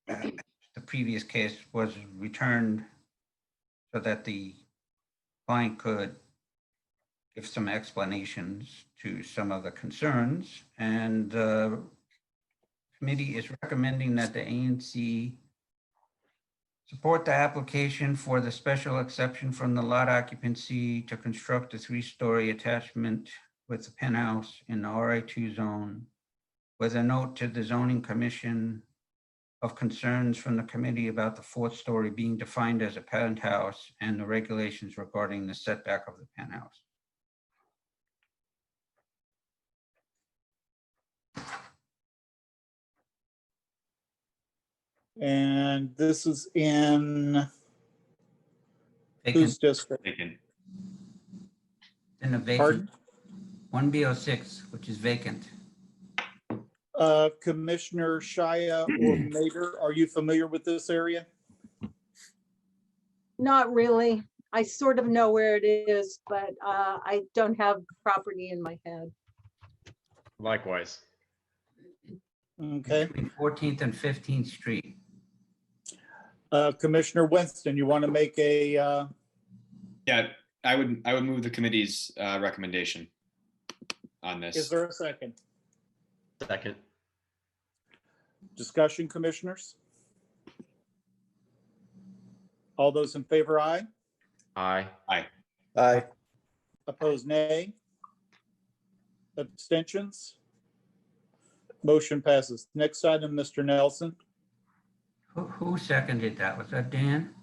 the previous case was returned so that the client could give some explanations to some of the concerns. And the committee is recommending that the ANC support the application for the special exception from the lot occupancy to construct a 3-story attachment with a penthouse in the RA2 zone, with a note to the zoning commission of concerns from the committee about the 4th story being defined as a penthouse and the regulations regarding the setback of the penthouse. And this is in whose district? In a vacant. 1B06, which is vacant. Commissioner Shia or Mater, are you familiar with this area? Not really. I sort of know where it is, but I don't have property in my head. Likewise. Okay. Between 14th and 15th Street. Commissioner Winston, you want to make a? Yeah, I would move the committee's recommendation on this. Is there a second? Second. Discussion, commissioners? All those in favor, aye. Aye. Aye. Aye. Opposed, nay. Abstentions? Motion passes. Next item, Mr. Nelson. Who seconded that? Was that Dan?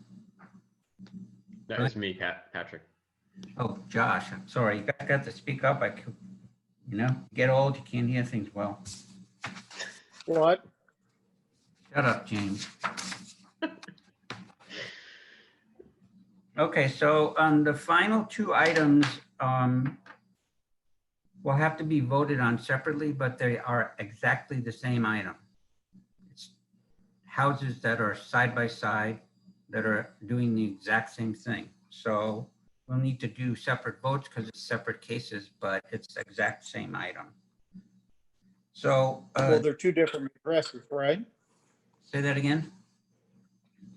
That was me, Patrick. Oh, Josh, I'm sorry. You guys got to speak up. Get old, you can't hear things well. What? Shut up, James. Okay, so on the final two items, will have to be voted on separately, but they are exactly the same item. It's houses that are side by side that are doing the exact same thing. So we'll need to do separate votes because it's separate cases, but it's the exact same item. So Well, they're two different addresses, right? say that again?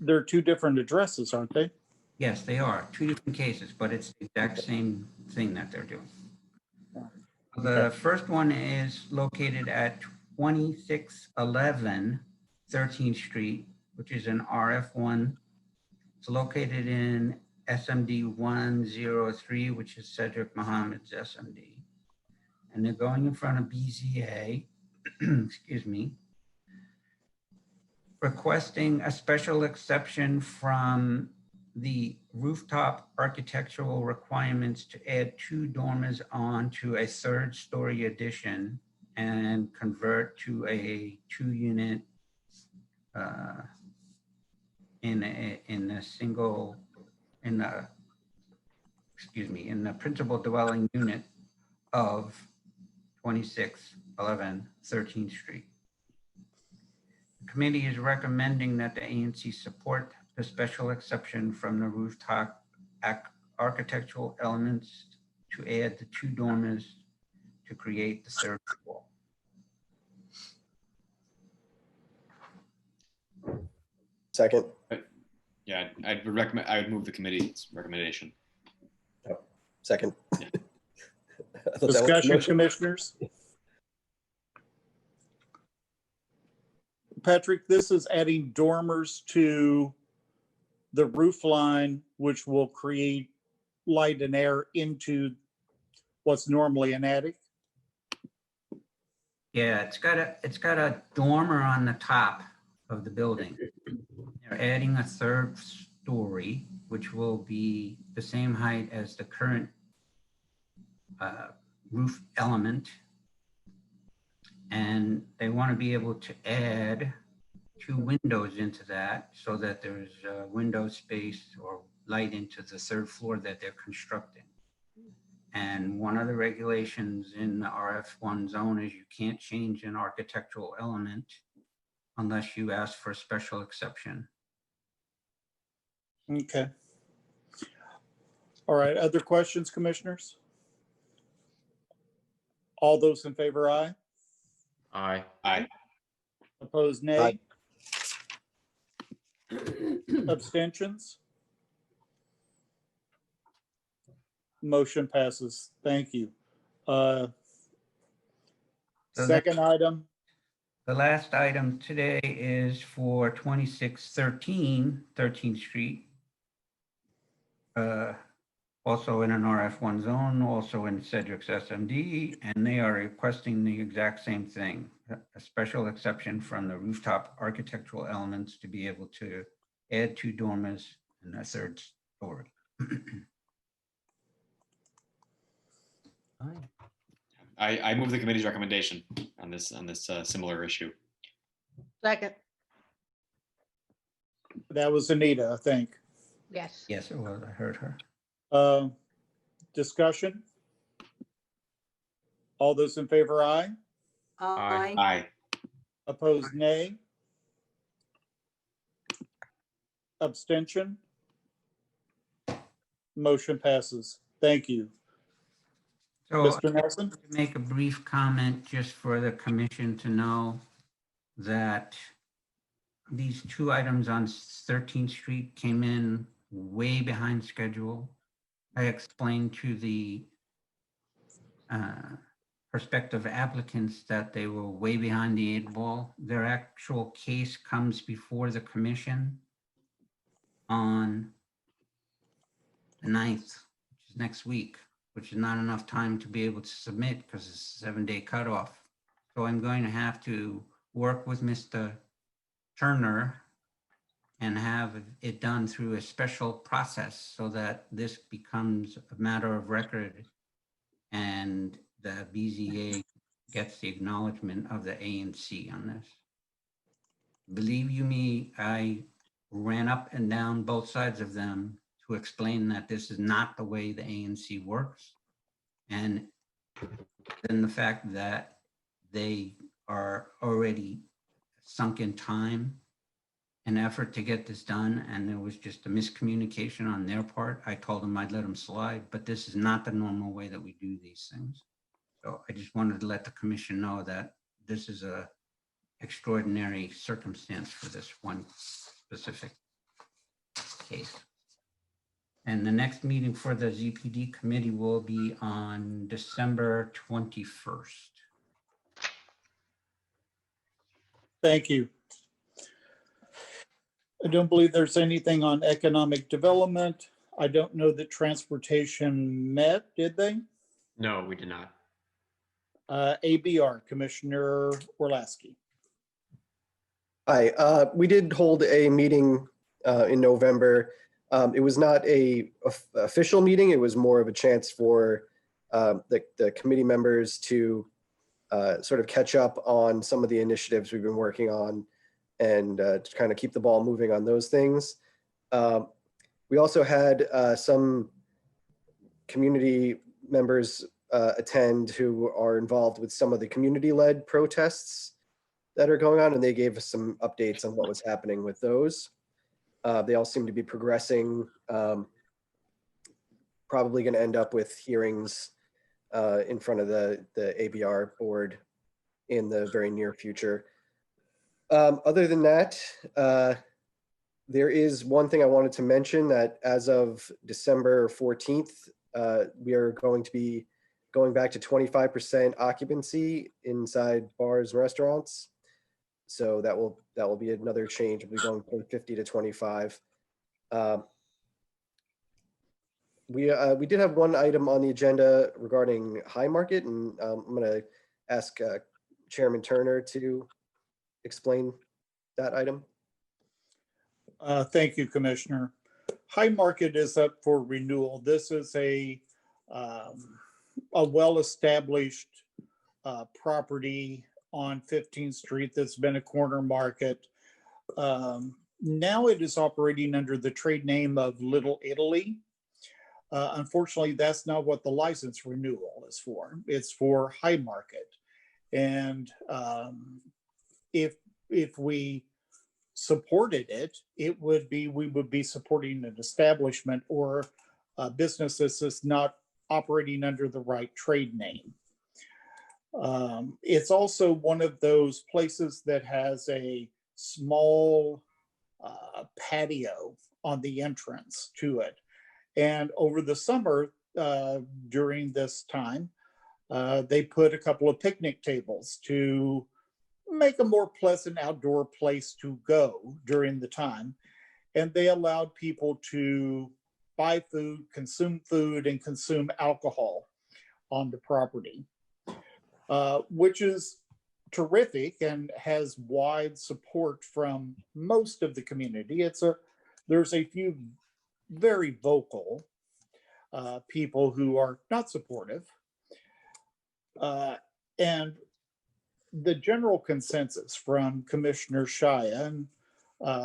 They're two different addresses, aren't they? Yes, they are two different cases, but it's the exact same thing that they're doing. The first one is located at 2611 13th Street, which is an RF1. It's located in SMD 103, which is Cedric Muhammad's SMD. And they're going in front of BZA, excuse me, requesting a special exception from the rooftop architectural requirements to add 2 dormers onto a 3rd-story addition and convert to a 2-unit in the principal dwelling unit of 2611 13th Street. The committee is recommending that the ANC support the special exception from the rooftop architectural elements to add the 2 dormers to create the 3rd floor. Second. Yeah, I would move the committee's recommendation. Oh, second. Yeah. Discussion, commissioners. Patrick, this is adding dormers to the roof line, which will create light and air into what's normally an attic. Yeah, it's got a dormer on the top of the building. They're adding a 3rd story, which will be the same height as the current roof element. And they want to be able to add 2 windows into that so that there's window space or light into the 3rd floor that they're constructing. And one of the regulations in the RF1 zone is you can't change an architectural element unless you ask for a special exception. Okay. All right, other questions, commissioners? All those in favor, aye. Aye. Aye. Opposed, nay. Aye. Abstentions? Motion passes. Thank you. Second item. The last item today is for 2613 13th Street. Also in an RF1 zone, also in Cedric's SMD, and they are requesting the exact same thing, a special exception from the rooftop architectural elements to be able to add 2 dormers in a 3rd story. I move the committee's recommendation on this similar issue. Second. That was Anita, I think. Yes. Yes, it was. I heard her. Discussion? All those in favor, aye. Aye. Aye. Opposed, nay. Abstention? Motion passes. Thank you. So Mr. Nelson? to make a brief comment just for the commission to know that these 2 items on 13th Street came in way behind schedule. I explained to the prospective applicants that they were way behind the 8 ball. Their actual case comes before the commission on the 9th, which is next week, which is not enough time to be able to submit because it's a 7-day cutoff. So I'm going to have to work with Mr. Turner and have it done through a special process so that this becomes a matter of record and the BZA gets the acknowledgement of the ANC on this. Believe you me, I ran up and down both sides of them to explain that this is not the way the ANC works. And then the fact that they are already sunk in time and effort to get this done, and there was just a miscommunication on their part. I told them I'd let them slide, but this is not the normal way that we do these things. So I just wanted to let the commission know that this is a extraordinary circumstance for this one specific case. And the next meeting for the ZPD committee will be on December 21st. Thank you. I don't believe there's anything on economic development. I don't know that transportation met, did they? No, we did not. ABR, Commissioner Orlasky. Hi, we did hold a meeting in November. It was not a official meeting. It was more of a chance for the committee members to sort of catch up on some of the initiatives we've been working on and to kind of keep the ball moving on those things. We also had some community members attend who are involved with some of the community-led protests that are going on, and they gave us some updates on what was happening with those. They all seem to be progressing. Probably going to end up with hearings in front of the ABR board in the very near future. Other than that, there is one thing I wanted to mention, that as of December 14th, we are going to be going back to 25% occupancy inside bars and restaurants. So that will be another change. We'll be going from 50 to 25. We did have one item on the agenda regarding High Market, and I'm going to ask Chairman Turner to explain that item. Thank you, Commissioner. High Market is up for renewal. This is a well-established property on 15th Street that's been a corner market. Now it is operating under the trade name of Little Italy. Unfortunately, that's not what the license renewal is for. It's for High Market. And if we supported it, we would be supporting an establishment or a business that's not operating under the right trade name. It's also one of those places that has a small patio on the entrance to it. And over the summer, during this time, they put a couple of picnic tables to make a more pleasant outdoor place to go during the time. And they allowed people to buy food, and consume alcohol on the property, which is terrific and has wide support from most of the community. There's a few very vocal people who are not supportive. And the general consensus from Commissioner Shia, and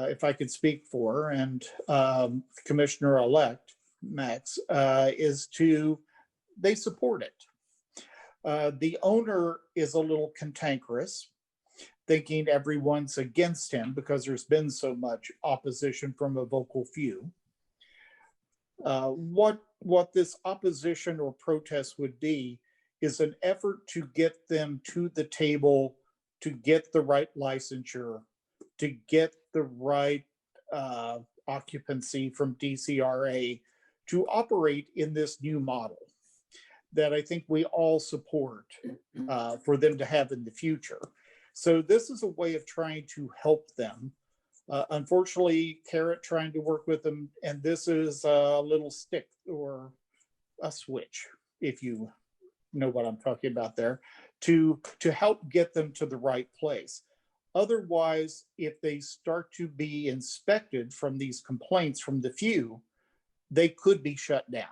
if I could speak for her, and Commissioner-elect Max, is they support it. The owner is a little cantankerous, thinking everyone's against him because there's been so much opposition from a vocal few. What this opposition or protest would be is an effort to get them to the table, to get the right licensure, to get the right occupancy from DCRA to operate in this new model that I think we all support for them to have in the future. So this is a way of trying to help them. Unfortunately, Carrot trying to work with them, and this is a little stick or a switch, if you know what I'm talking about there, to help get them to the right place. Otherwise, if they start to be inspected from these complaints from the few, they could be shut down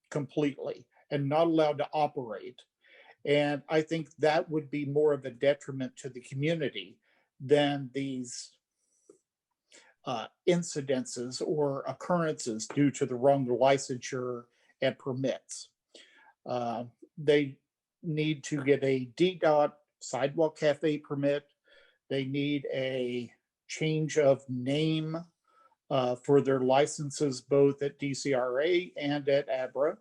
completely and not allowed to operate. And I think that would be more of a detriment to the community than these incidences or occurrences due to the wrong licensure and permits. They need to get a DDOT sidewalk cafe permit. They need a change of name for their licenses, both at DCRA and at ABRA.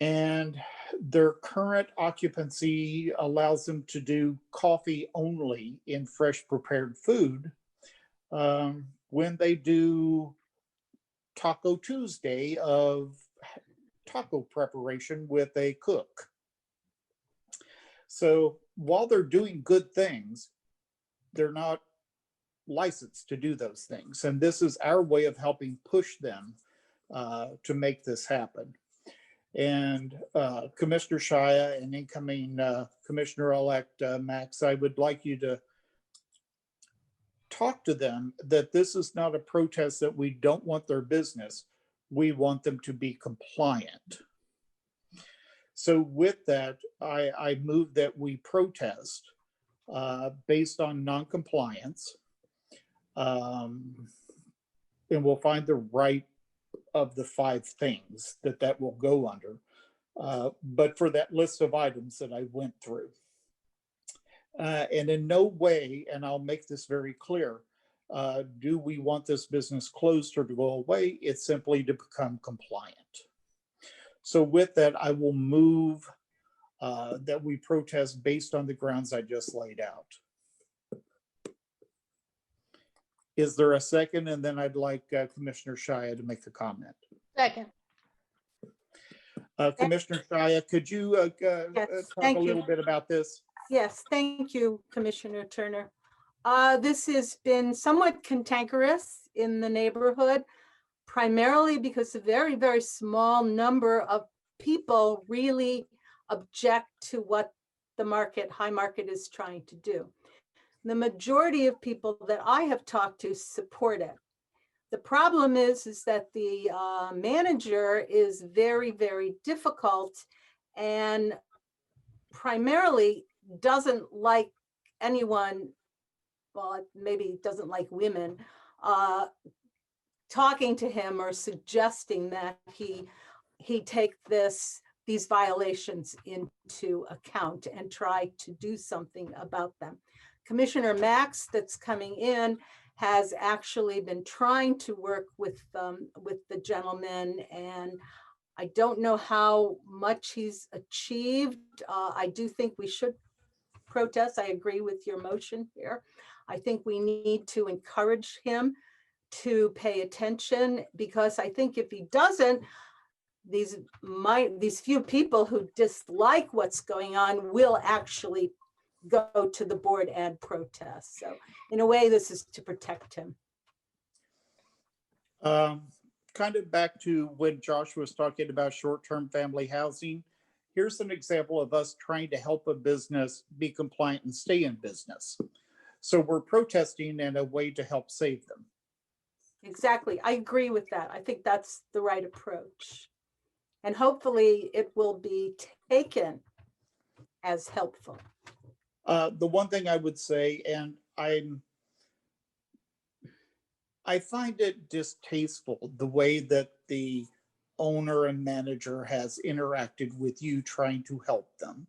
And their current occupancy allows them to do coffee only in fresh prepared food. When they do Taco Tuesday of taco preparation with a cook. So while they're doing good things, they're not licensed to do those things. And this is our way of helping push them to make this happen. And Commissioner Shia and incoming Commissioner-elect Max, I would like you to talk to them that this is not a protest that we don't want their business. We want them to be compliant. So with that, I move that we protest based on non-compliance. And we'll find the right of the 5 things that will go under. But for that list of items that I went through. And in no way, and I'll make this very clear, do we want this business closed or to go away? It's simply to become compliant. So with that, I will move that we protest based on the grounds I just laid out. Is there a second? And then I'd like Commissioner Shia to make a comment. Second. Commissioner Shia, could you talk a little bit about this? Yes, thank you, Commissioner Turner. This has been somewhat cantankerous in the neighborhood, primarily because a very, very small number of people really object to what the high market is trying to do. The majority of people that I have talked to support it. The problem is that the manager is very, very difficult and primarily doesn't like anyone, well, maybe doesn't like women, talking to him or suggesting that he take these violations into account and try to do something about them. Commissioner Max, that's coming in, has actually been trying to work with the gentleman, and I don't know how much he's achieved. I do think we should protest. I agree with your motion here. I think we need to encourage him to pay attention, because I think if he doesn't, these few people who dislike what's going on will actually go to the board and protest. So in a way, this is to protect him. Kind of back to when Josh was talking about short-term family housing. Here's an example of us trying to help a business be compliant and stay in business. So we're protesting in a way to help save them. Exactly. I agree with that. I think that's the right approach. And hopefully it will be taken as helpful. The one thing I would say, and I find it distasteful the way that the owner and manager has interacted with you trying to help them.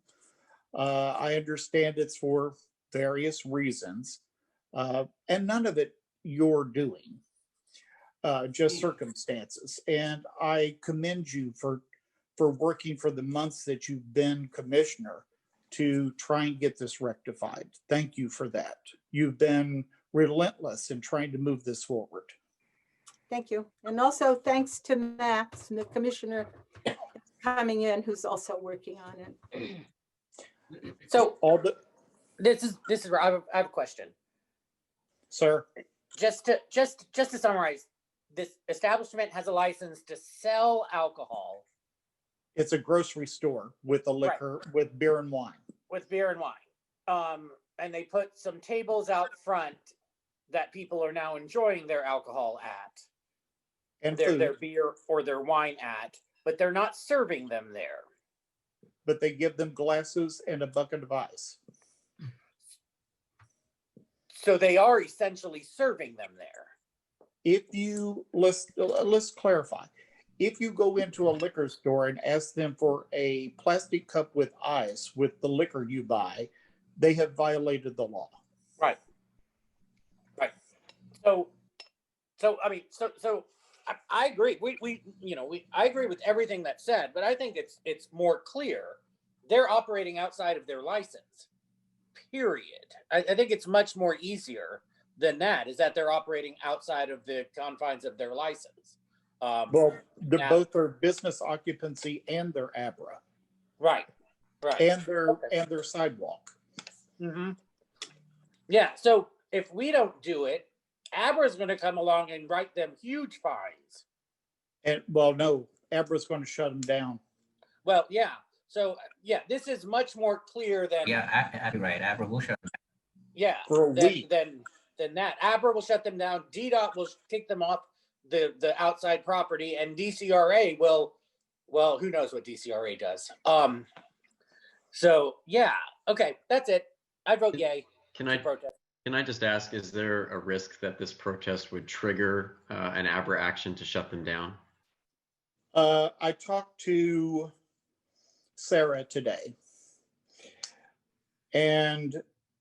I understand it's for various reasons, and none of it you're doing, just circumstances. And I commend you for working for the months that you've been commissioner to try and get this rectified. Thank you for that. You've been relentless in trying to move this forward. Thank you. And also thanks to Max, the commissioner coming in, who's also working on it. So this is where I have a question. Sir. Just to summarize, this establishment has a license to sell alcohol. It's a grocery store with a liquor, with beer and wine. With beer and wine. and they put some tables out front that people are now enjoying their alcohol at, And their food, beer or their wine at, but they're not serving them there. but they give them glasses and a bucket of ice. So they are essentially serving them there. If you, let's clarify. If you go into a liquor store and ask them for a plastic cup with ice with the liquor you buy, they have violated the law. Right. Right. So I agree. I agree with everything that's said, but I think it's more clear. They're operating outside of their license. Period. I think it's much more easier than that, is that they're operating outside of the confines of their license. Well, both their business occupancy and their ABRA. Right. Right. And their sidewalk. Mm-hmm. Yeah. So if we don't do it, ABRA is going to come along and write them huge fines. And well, no, ABRA is going to shut them down. Well, yeah. So yeah, this is much more clear than Right. ABRA will shut them down. Yeah. For a week. Than that. ABRA will shut them down. DDOT will kick them off the outside property, and DCRA will, well, who knows what DCRA does. So yeah. Okay, that's it. I vote yay. Can I just ask, is there a risk that this protest would trigger an ABRA action to shut them down? I talked to Sarah today, and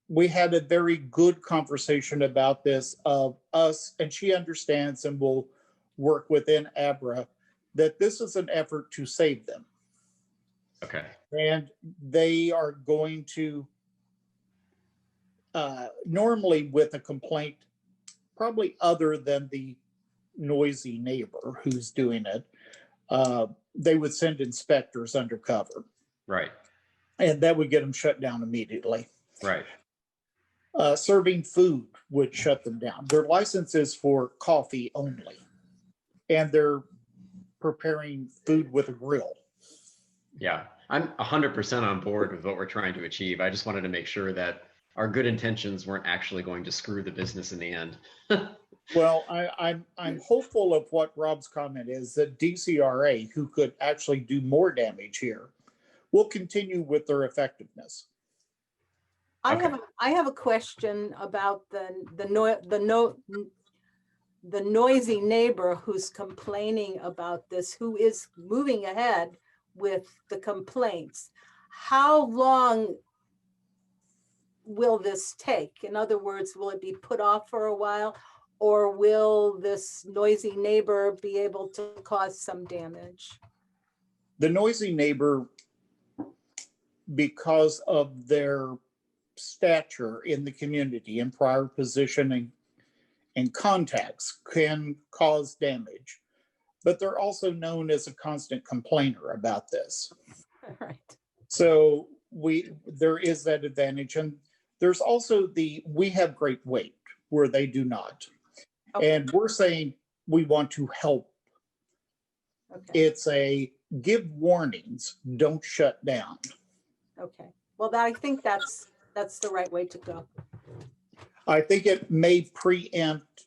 we had a very good conversation about this of us, and she understands and will work within ABRA, that this is an effort to save them. Okay. And they are going to, normally with a complaint, probably other than the noisy neighbor who's doing it, they would send inspectors undercover. Right. And that would get them shut down immediately. Right. Serving food would shut them down. Their license is for coffee only. And they're preparing food with a grill. Yeah, I'm 100% on board with what we're trying to achieve. I just wanted to make sure that our good intentions weren't actually going to screw the business in the end. Well, I'm hopeful of what Rob's comment is, that DCRA, who could actually do more damage here, will continue with their effectiveness. I have a question about the noisy neighbor who's complaining about this, who is moving ahead with the complaints. How long will this take? In other words, will it be put off for a while, or will this noisy neighbor be able to cause some damage? The noisy neighbor, because of their stature in the community and prior positioning and contacts, can cause damage. But they're also known as a constant complainer about this. Right. So there is that advantage. And there's also we have great weight where they do not. Okay. And we're saying we want to help. Okay. It's a give warnings, don't shut down. Okay. Well, I think that's the right way to go. I think it may preempt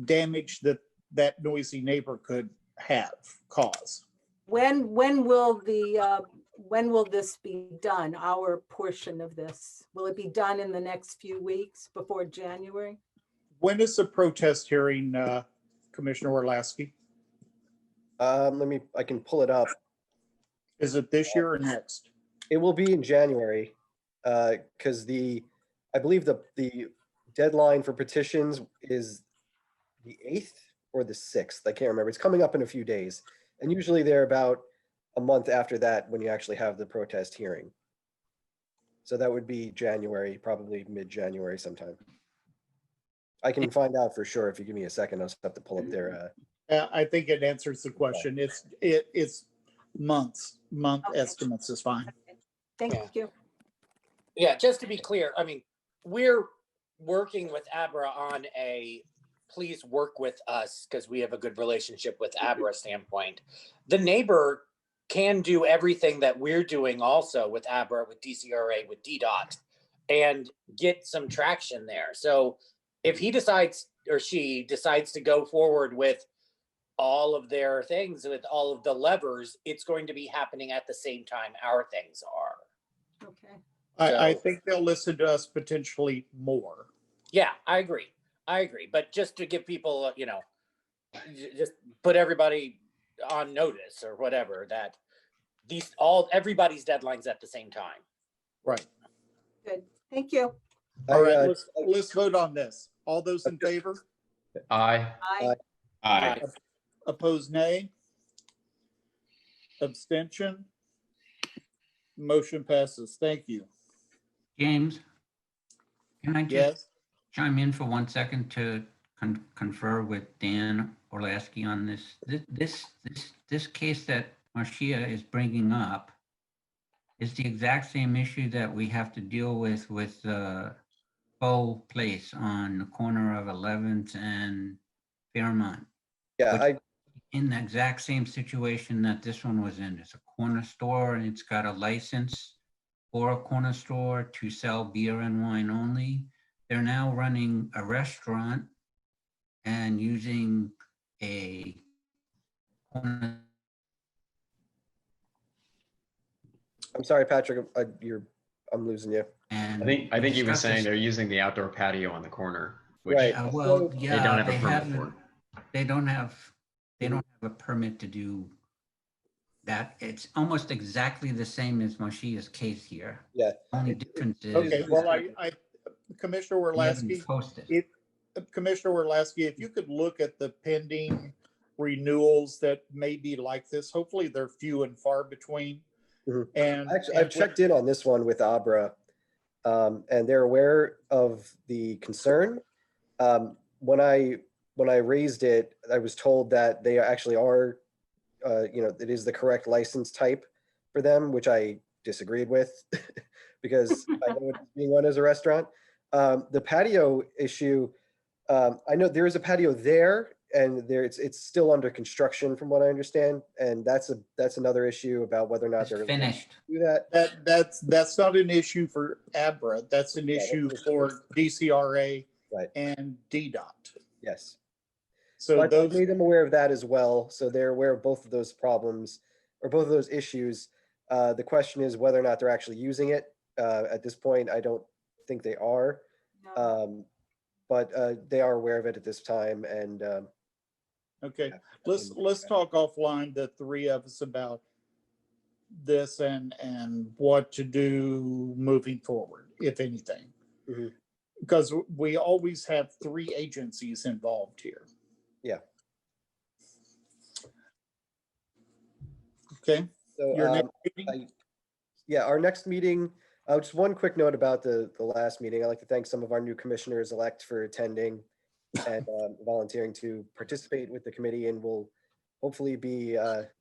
damage that noisy neighbor could cause. When will this be done? Our portion of this, will it be done in the next few weeks before January? When is the protest hearing, Commissioner Orlowski? I can pull it up. Is it this year or next? It will be in January, because I believe the deadline for petitions is the 8th or the 6th. I can't remember. It's coming up in a few days. And usually they're about a month after that when you actually have the protest hearing. So that would be January, probably mid-January sometime. I can find out for sure if you give me a second. I'll just have to pull up their. I think it answers the question. It's month okay. Estimates is fine. Thank you. Yeah, just to be clear, I mean, we're working with ABRA on a please work with us because we have a good relationship with ABRA standpoint. The neighbor can do everything that we're doing also with ABRA, with DCRA, with DDOT. and get some traction there. So if he decides or she decides to go forward with all of their things, with all of the levers, it's going to be happening at the same time our things are. Okay. I So- think they'll listen to us potentially more. Yeah, I agree. But just to give people, just put everybody on notice or whatever, that everybody's deadlines at the same time. Right. Good. Thank you. All right, let's vote on this. All those in favor? Aye. Aye. Aye. Opposed, nay? Abstention? Motion passes. Thank you. James, can I just Yes? chime in for 1 second to confer with Dan Orlasky on this? This case that Marcia is bringing up is the exact same issue that we have to deal with Bow Place on the corner of 11th and Fairmont. Yeah, In the exact same situation that this one was in. It's a corner store and it's got a license for a corner store to sell beer and wine only. They're now running a restaurant and using a corner. I'm sorry, Patrick, I'm losing you. And I think he was saying discuss they're using the outdoor patio on the corner, which Right. well, they yeah, don't have a permit for. They don't have a permit to do that. It's almost exactly the same as Marcia's case here. Yeah. Only difference is. Okay, well, Commissioner we haven't Orlasky, posted. Commissioner Orlasky, if you could look at the pending renewals that may be like this, hopefully they're few and far between. And Actually, I've checked in on this one with Abra, and they're aware of the concern. When I raised it, I was told that they actually are, it is the correct license type for them, which I disagreed with because I know it's being run as a restaurant. The patio issue, I know there is a patio there, and it's still under construction from what I understand, and that's another issue about whether or not they're finished. Do that. That's not an issue for ABRA. That's an issue for DCRA and DDOT. Yes. So I made them aware of that as well. So they're aware of both of those problems or both of those issues. The question is whether or not they're actually using it. At this point, I don't think they are. But they are aware of it at this time. And okay, let's talk offline, the three of us, about this and what to do moving forward, if anything. Because we always have three agencies involved here. Yeah. Okay. So Your next meeting? our next meeting. Just one quick note about the last meeting. I'd like to thank some of our new commissioners elect for attending and volunteering to participate with the committee, and we'll hopefully be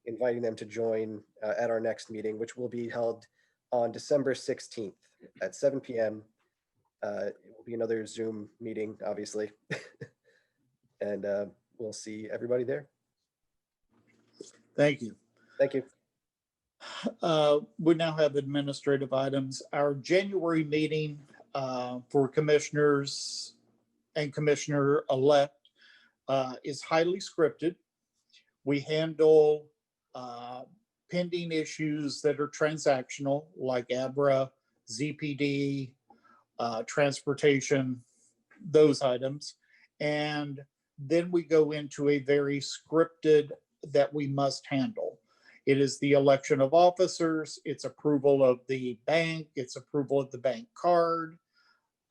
inviting them to join at our next meeting, which will be held on December 16th at 7 p.m. It will be another Zoom meeting, obviously, and we'll see everybody there. Thank you. Thank you. We now have administrative items. Our January meeting for commissioners and commissioner-elect is highly scripted. We handle pending issues that are transactional, like ABRA, ZPD, transportation, those items. And then we go into a very scripted that we must handle. It is the election of officers, it's approval of the bank, it's approval of the bank card,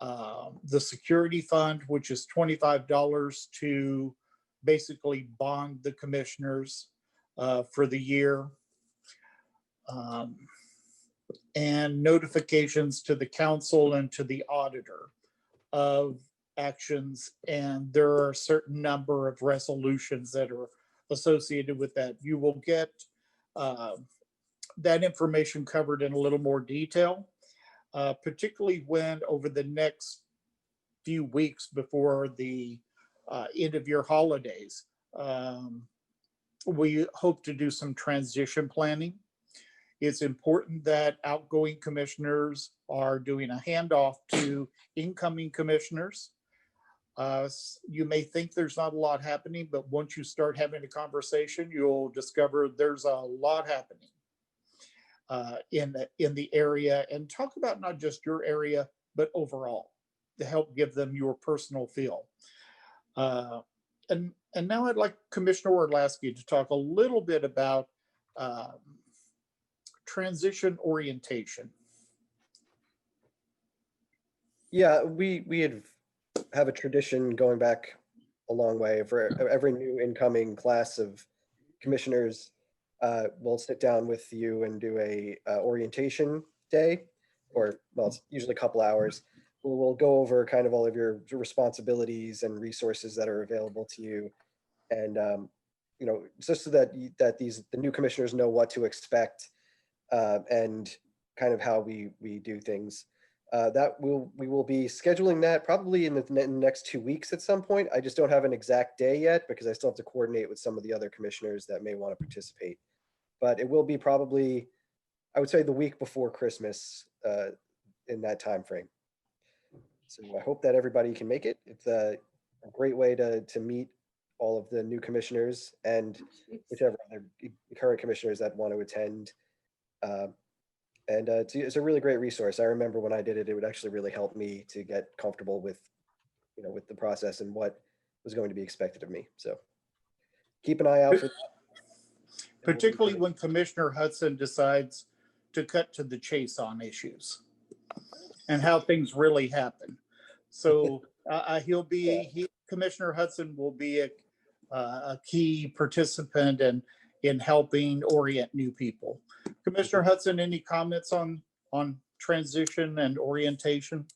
the security fund, which is $25 to basically bond the commissioners for the year, and notifications to the council and to the auditor of actions. And there are a certain number of resolutions that are associated with that. You will get that information covered in a little more detail, particularly when over the next few weeks before the end of year holidays, we hope to do some transition planning. It's important that outgoing commissioners are doing a handoff to incoming commissioners. You may think there's not a lot happening, but once you start having a conversation, you'll discover there's a lot happening in the area, and talk about not just your area, but overall, to help give them your personal feel. And now I'd like Commissioner Orlowski to talk a little bit about transition orientation. Yeah, we have a tradition going back a long way. For every new incoming class of commissioners, we'll sit down with you and do a orientation day, or well, it's usually a couple hours, where we'll go over kind of all of your responsibilities and resources that are available to you, and you know, just so that the new commissioners know what to expect, and kind of how we do things. We will be scheduling that probably in the next 2 weeks at some point. I just don't have an exact day yet because I still have to coordinate with some of the other commissioners that may want to participate. But it will be probably, I would say, the week before Christmas, in that time frame. So I hope that everybody can make it. It's a great way to meet all of the new commissioners and whichever other current commissioners that want to attend. And it's a really great resource. I remember when I did it, it would actually really help me to get comfortable with, you know, with the process and what was going to be expected of me. So keep an eye out for that. Particularly when Commissioner Hudson decides to cut to the chase on issues and how things really happen. So Commissioner Hudson will be a key participant in helping orient new people. Commissioner Hudson, any comments on transition and orientation?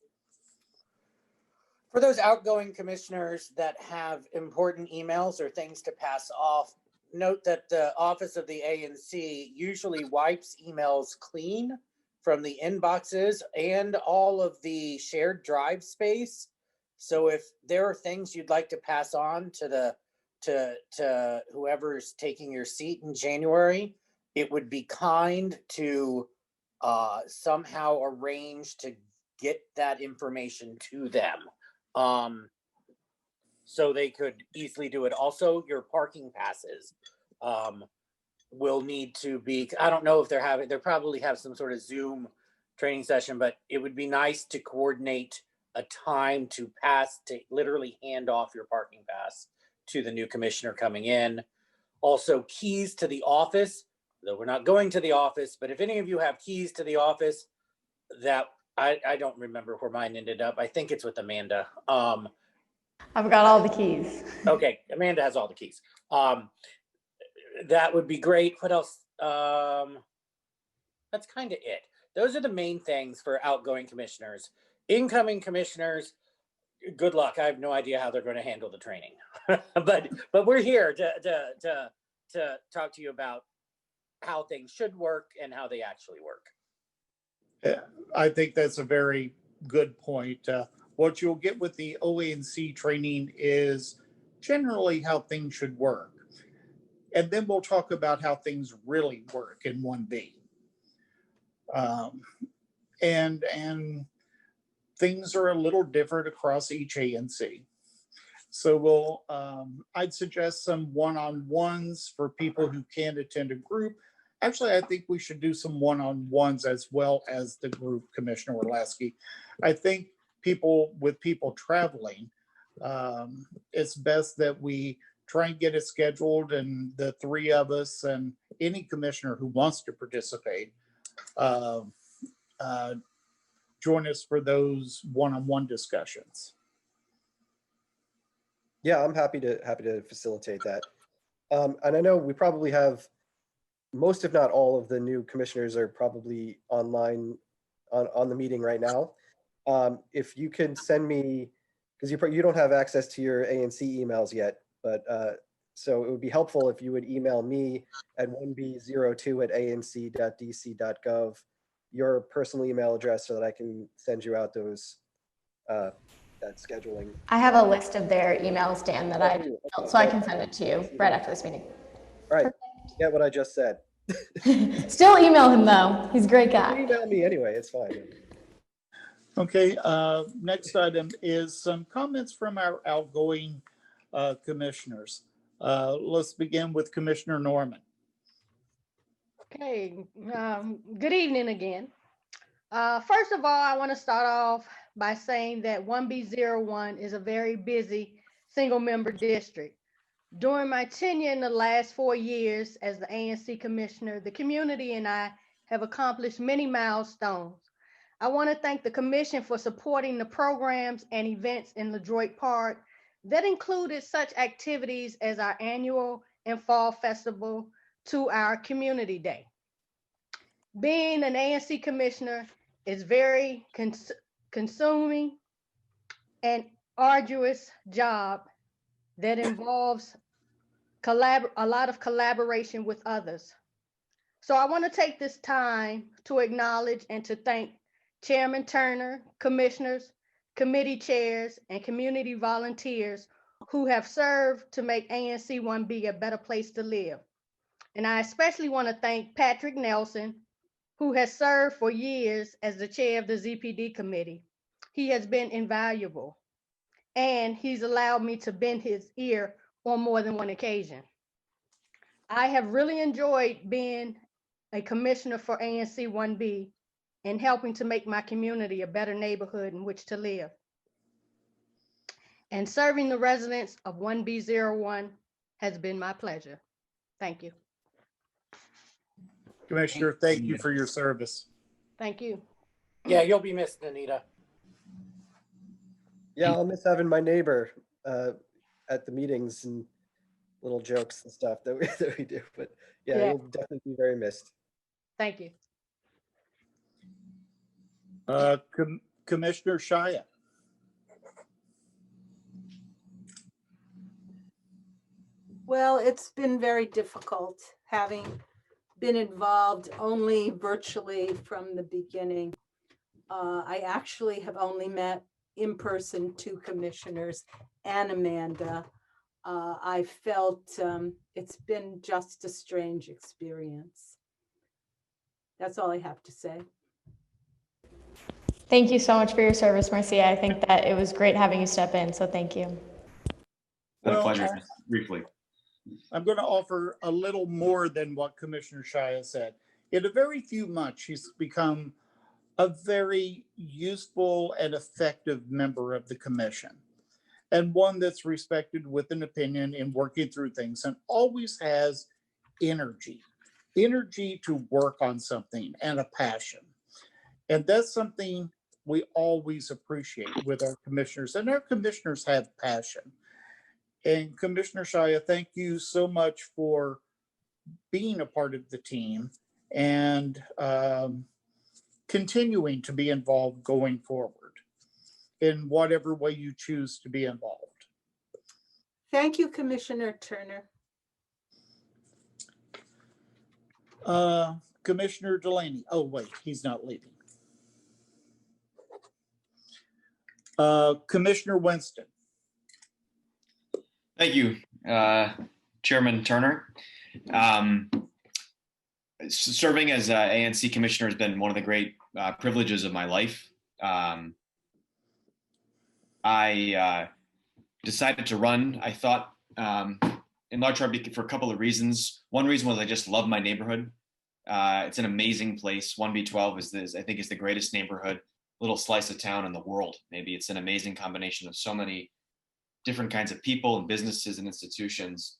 For those outgoing commissioners that have important emails or things to pass off, note that the office of the ANC usually wipes emails clean from the inboxes and all of the shared drive space. So if there are things you'd like to pass on to whoever's taking your seat in January, it would be kind to somehow arrange to get that information to them, so they could easily do it. Also, your parking passes will need to be, I don't know if they'll probably have some sort of Zoom training session, but it would be nice to coordinate a time to literally hand off your parking pass to the new commissioner coming in. Also, keys to the office, though we're not going to the office, but if any of you have keys to the office, that I don't remember where mine ended up. I think it's with Amanda. I've got all the keys. Okay, Amanda has all the keys. That would be great. What else? That's kind of it. Those are the main things for outgoing commissioners. Incoming commissioners, good luck. I have no idea how they're going to handle the training, but we're here to talk to you about how things should work and how they actually work. Yeah, I think that's a very good point. What you'll get with the OANC training is generally how things should work. And then we'll talk about how things really work in 1B. And things are a little different across each ANC. So I'd suggest some one-on-ones for people who can't attend a group. Actually, I think we should do some one-on-ones as well as the group, Commissioner Orlowski. I think people traveling, it's best that we try and get it scheduled, and the three of us and any commissioner who wants to participate join us for those one-on-one discussions. Yeah, I'm happy to facilitate that. And I know we probably have most, if not all, of the new commissioners are probably online on the meeting right now. If you can send me, because you don't have access to your ANC emails yet, but so it would be helpful if you would email me at 1b02@anc.dc.gov your personal email address so that I can send you out those that scheduling. I have a list of their emails, Dan, that I built, so I can send it to you right after this meeting. All right, get what I just said. Still email him though. He's a great guy. Email me anyway, it's fine. Okay, next item is some comments from our outgoing commissioners. Let's begin with Commissioner Norman. Okay, good evening again. First of all, I want to start off by saying that 1B01 is a very busy single member district. During my tenure in the last 4 years as the ANC commissioner, the community and I have accomplished many milestones. I want to thank the commission for supporting the programs and events in LaDroit Park that included such activities as our annual and fall festival to our community day. Being an ANC commissioner is very consuming and arduous job that involves a lot of collaboration with others. So I want to take this time to acknowledge and to thank Chairman Turner, commissioners, committee chairs, and community volunteers who have served to make ANC 1B a better place to live. And I especially want to thank Patrick Nelson, who has served for years as the chair of the ZPD committee. He has been invaluable, and he's allowed me to bend his ear on more than one occasion. I have really enjoyed being a commissioner for ANC 1B and helping to make my community a better neighborhood in which to live. And serving the residents of 1B01 has been my pleasure. Thank you. Commissioner, thank you for your service. Thank you. Yeah, you'll be missed, Anita. Yeah, I'll miss having my neighbor at the meetings and little jokes and stuff that we do. But yeah, you'll definitely be very missed. Thank you. Commissioner Shia. Well, it's been very difficult having been involved only virtually from the beginning. I actually have only met in person 2 commissioners and Amanda. I felt it's been just a strange experience. That's all I have to say. Thank you so much for your service, Marcia. I think that it was great having you step in, so thank you. Been a pleasure. Briefly, I'm going to offer a little more than what Commissioner Shia said. In a very few months, she's become a very useful and effective member of the commission, and one that's respected with an opinion in working through things, and always has energy to work on something and a passion. And that's something we always appreciate with our commissioners, and our commissioners have passion. And Commissioner Shia, thank you so much for being a part of the team and continuing to be involved going forward in whatever way you choose to be involved. Thank you, Commissioner Turner. Commissioner Delaney. Oh, wait, he's not leaving. Commissioner Winston. thank you, Chairman Turner. Serving as ANC commissioner has been one of the great privileges of my life. I decided to run, I thought, in large part for a couple of reasons. One reason was I just love my neighborhood. It's an amazing place. 1B12 I think is the greatest neighborhood, little slice of town in the world. Maybe it's an amazing combination of so many different kinds of people and businesses and institutions.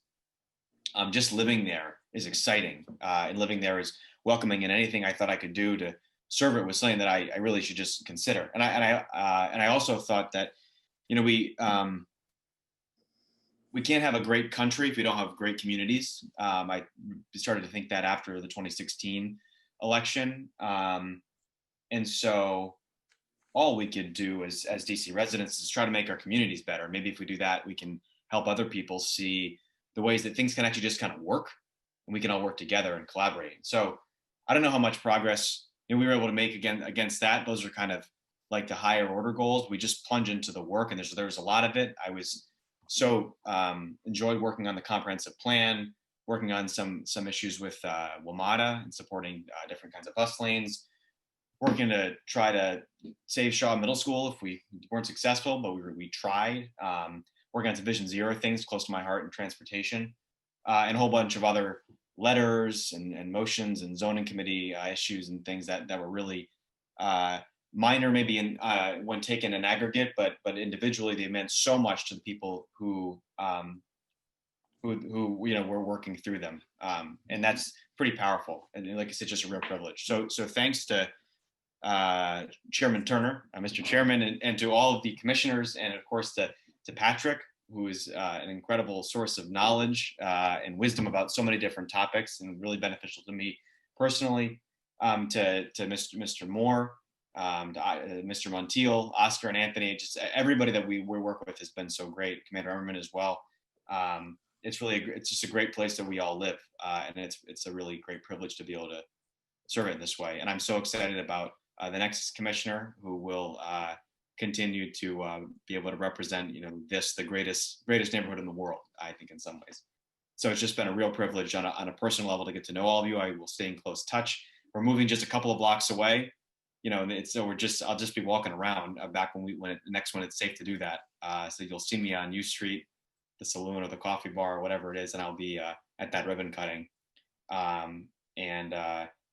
Just living there is exciting, and living there is welcoming, and anything I thought I could do to serve it was something that I really should just consider. And I also thought that, we can't have a great country if we don't have great communities. I started to think that after the 2016 election. And so all we could do as DC residents is try to make our communities better. Maybe if we do that, we can help other people see the ways that things can actually just kind of work, and we can all work together and collaborate. So I don't know how much progress we were able to make against that. Those are kind of like the higher order goals. We just plunge into the work, and there was a lot of it. I was so enjoyed working on the comprehensive plan, working on some issues with WMATA and supporting different kinds of bus lanes, working to try to save Shaw Middle School if we weren't successful, but we tried. Working on some Vision Zero things close to my heart in transportation, and a whole bunch of other letters and motions and zoning committee issues and things that were really minor maybe in when taken in aggregate, but individually they meant so much to the people who were working through them, and that's pretty powerful. And like I said, just a real privilege. So thanks to Chairman Turner, Mr. Chairman, and to all of the commissioners, and of course to Patrick, who is an incredible source of knowledge and wisdom about so many different topics, and really beneficial to me personally. To Mr. Moore, to Mr. Montiel, Oscar, and Anthony, just everybody that we work with has been so great. Commander Emmerman as well. It's just a great place that we all live, and it's a really great privilege to be able to serve it this way. And I'm so excited about the next commissioner who will continue to be able to represent, the greatest neighborhood in the world, I think, in some ways. So it's just been a real privilege on a personal level to get to know all of you. I will stay in close touch. We're moving just a couple of blocks away, I'll just be walking around back when next when it's safe to do that. So you'll see me on U Street, the saloon or the coffee bar or whatever it is, and I'll be at that ribbon cutting.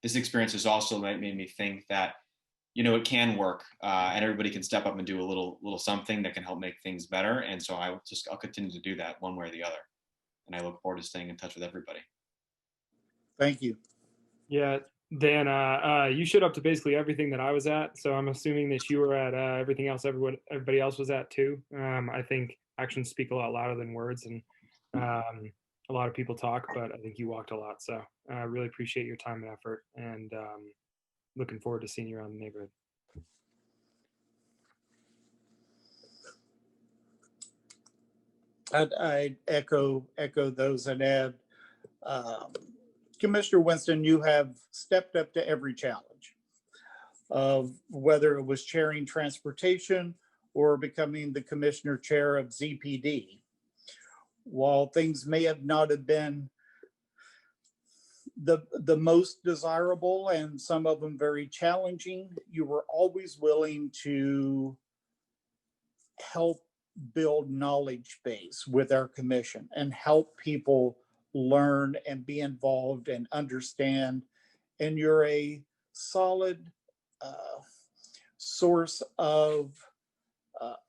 This experience has also made me think that it can work, and everybody can step up and do a little something that can help make things better. And so I'll continue to do that one way or the other. And I look forward to staying in touch with everybody. Thank you. Yeah, Dan, you showed up to basically everything that I was at. So I'm assuming that you were at everything else everybody else was at too. I think actions speak a lot louder than words, and a lot of people talk, but I think you walked a lot. So I really appreciate your time and effort, and looking forward to seeing you around the neighborhood. I'd echo those and add, Commissioner Winston, you have stepped up to every challenge of whether it was chairing transportation or becoming the commissioner chair of ZPD. While things may have not have been the most desirable and some of them very challenging, you were always willing to help build knowledge base with our commission and help people learn and be involved and understand. And you're a solid source of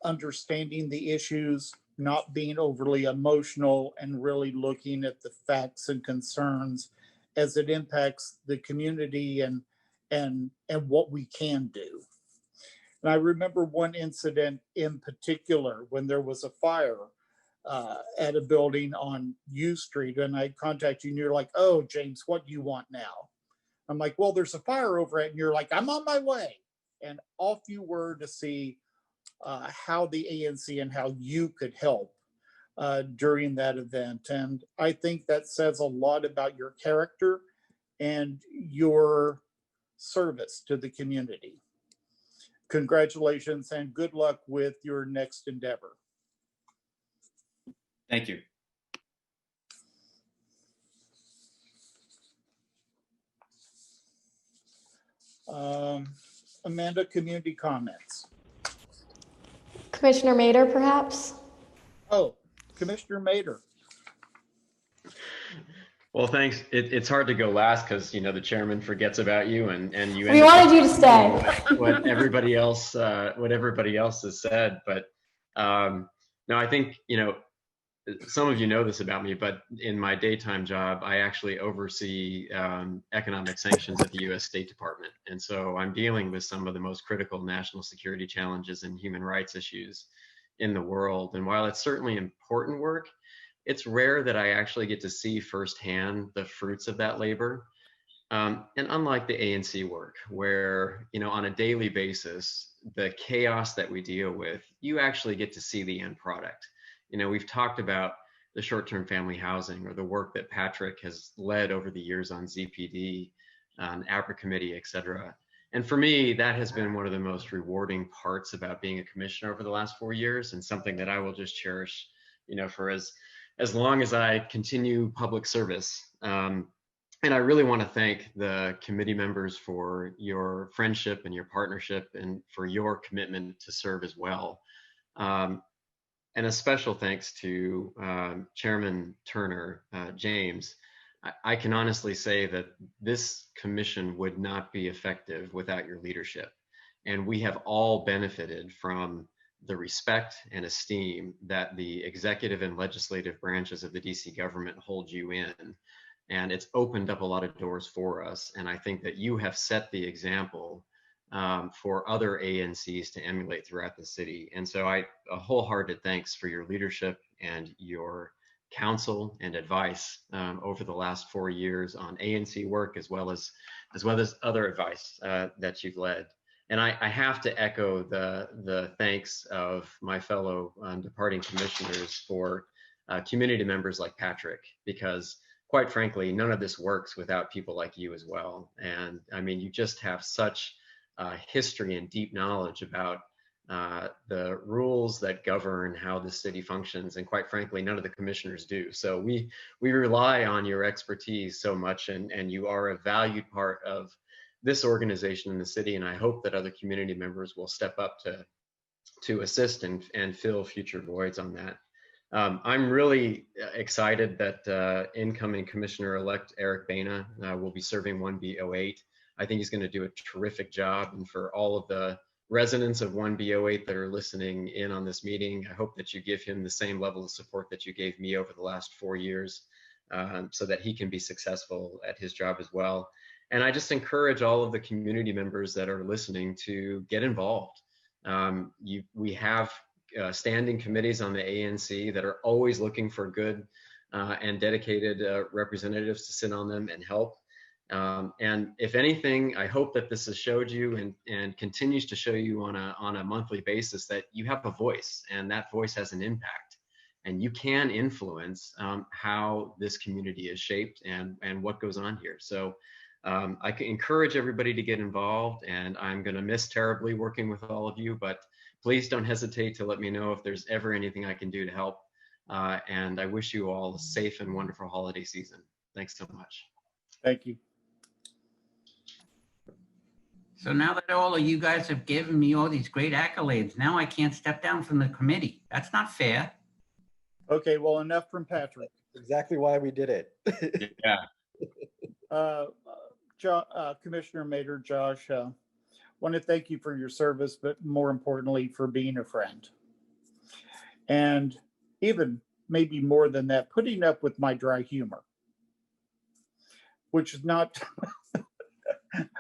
understanding the issues, not being overly emotional, and really looking at the facts and concerns as it impacts the community and what we can do. And I remember one incident in particular when there was a fire at a building on U Street, and I contacted you and you're like, "Oh, James, what do you want now?" I'm like, "Well, there's a fire over it." And you're like, "I'm on my way." And off you were to see how the ANC and how you could help during that event. And I think that says a lot about your character and your service to the community. Congratulations and good luck with your next endeavor. Thank you. Amanda, community comments. Commissioner Mader, perhaps? Oh, Commissioner Mader. Well, thanks. It's hard to go last because the chairman forgets about you, and you. We wanted you to stay. What everybody else has said, but no, I think some of you know this about me, but in my daytime job, I actually oversee economic sanctions at the U.S. State Department, and so I'm dealing with some of the most critical national security challenges and human rights issues in the world. And while it's certainly important work, it's rare that I actually get to see firsthand the fruits of that labor. And unlike the ANC work, where, on a daily basis, the chaos that we deal with, you actually get to see the end product. We've talked about the short-term family housing or the work that Patrick has led over the years on ZPD, on APRA committee, et cetera. And for me, that has been one of the most rewarding parts about being a commissioner over the last 4 years, and something that I will just cherish, for as as long as I continue public service. And I really want to thank the committee members for your friendship and your partnership and for your commitment to serve as well. And a special thanks to Chairman Turner, James. I can honestly say that this commission would not be effective without your leadership. And we have all benefited from the respect and esteem that the executive and legislative branches of the DC government hold you in. And it's opened up a lot of doors for us. And I think that you have set the example for other ANCs to emulate throughout the city. And so a wholehearted thanks for your leadership and your counsel and advice over the last 4 years on ANC work, as well as other advice that you've led. And I have to echo the thanks of my fellow departing commissioners for community members like Patrick, because quite frankly, none of this works without people like you as well. And I mean, you just have such history and deep knowledge about the rules that govern how the city functions. And quite frankly, none of the commissioners do. So we rely on your expertise so much, and you are a valued part of this organization in the city. And I hope that other community members will step up to assist and fill future voids on that. I'm really excited that incoming Commissioner-elect Eric Bana will be serving 1B08. I think he's going to do a terrific job. And for all of the residents of 1B08 that are listening in on this meeting, I hope that you give him the same level of support that you gave me over the last 4 years, so that he can be successful at his job as well. And I just encourage all of the community members that are listening to get involved. We have standing committees on the ANC that are always looking for good and dedicated representatives to sit on them and help. And if anything, I hope that this has showed you and continues to show you on a monthly basis that you have a voice, and that voice has an impact, and you can influence how this community is shaped and what goes on here. So I can encourage everybody to get involved, and I'm going to miss terribly working with all of you, but please don't hesitate to let me know if there's ever anything I can do to help. And I wish you all a safe and wonderful holiday season. Thanks so much. Thank you. So now that all of you guys have given me all these great accolades, now I can't step down from the committee. That's not fair. Okay, well, enough from Patrick. Exactly why we did it. Yeah. Commissioner Mater, Josh, want to thank you for your service, but more importantly, for being a friend. And even maybe more than that, putting up with my dry humor, which is not,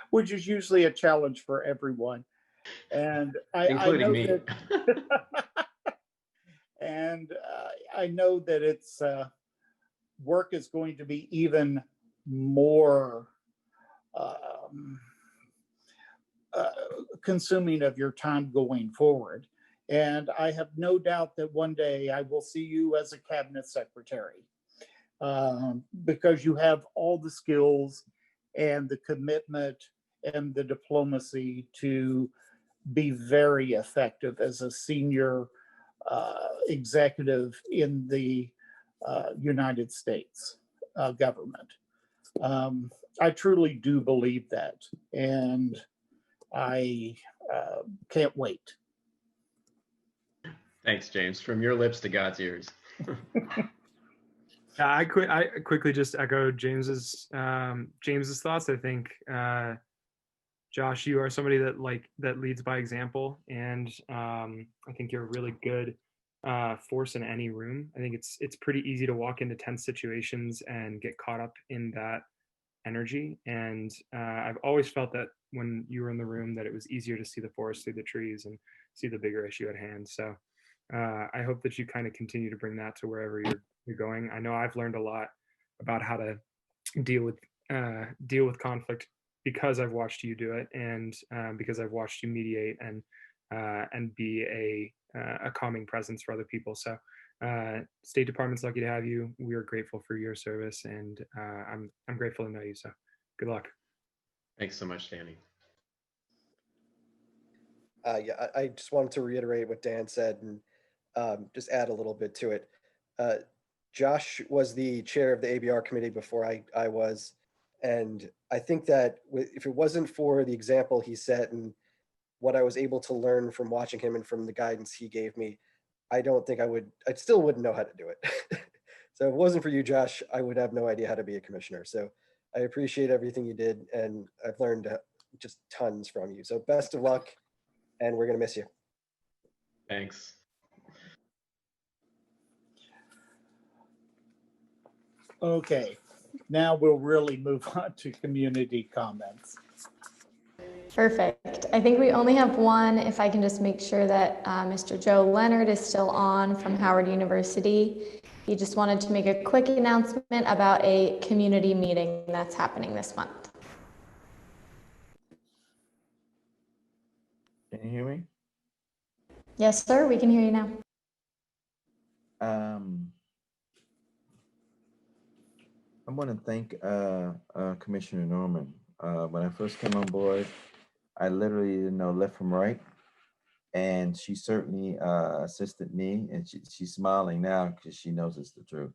which is usually a challenge for everyone. And including me. And I know that it's work is going to be even more consuming of your time going forward. And I have no doubt that one day I will see you as a cabinet secretary, because you have all the skills and the commitment and the diplomacy to be very effective as a senior executive in the United States government. I truly do believe that, and I can't wait. Thanks, James. From your lips to God's ears. I quickly just echo James's thoughts. I think Josh, you are somebody that leads by example, and I think you're a really good force in any room. I think it's pretty easy to walk into tense situations and get caught up in that energy. And I've always felt that when you were in the room, that it was easier to see the forest through the trees and see the bigger issue at hand. So I hope that you kind of continue to bring that to wherever you're going. I know I've learned a lot about how to deal with conflict because I've watched you do it, and because I've watched you mediate and be a calming presence for other people. So State Department's lucky to have you. We are grateful for your service, and I'm grateful to know you. So good luck. Thanks so much, Danny. Yeah, I just wanted to reiterate what Dan said and just add a little bit to it. Josh was the chair of the ABR committee before I was. And I think that if it wasn't for the example he set and what I was able to learn from watching him and from the guidance he gave me, I don't think I still wouldn't know how to do it. So if it wasn't for you, Josh, I would have no idea how to be a commissioner. So I appreciate everything you did, and I've learned just tons from you. So best of luck, and we're gonna miss you. Thanks. Okay, now we'll really move on to community comments. Perfect. I think we only have one. If I can just make sure that Mr. Joe Leonard is still on from Howard University. He just wanted to make a quick announcement about a community meeting that's happening this month. Can you hear me? Yes, sir, we can hear you now. I want to thank Commissioner Norman. When I first came on board, I literally didn't know left from right. And she certainly assisted me, and she's smiling now because she knows it's the truth.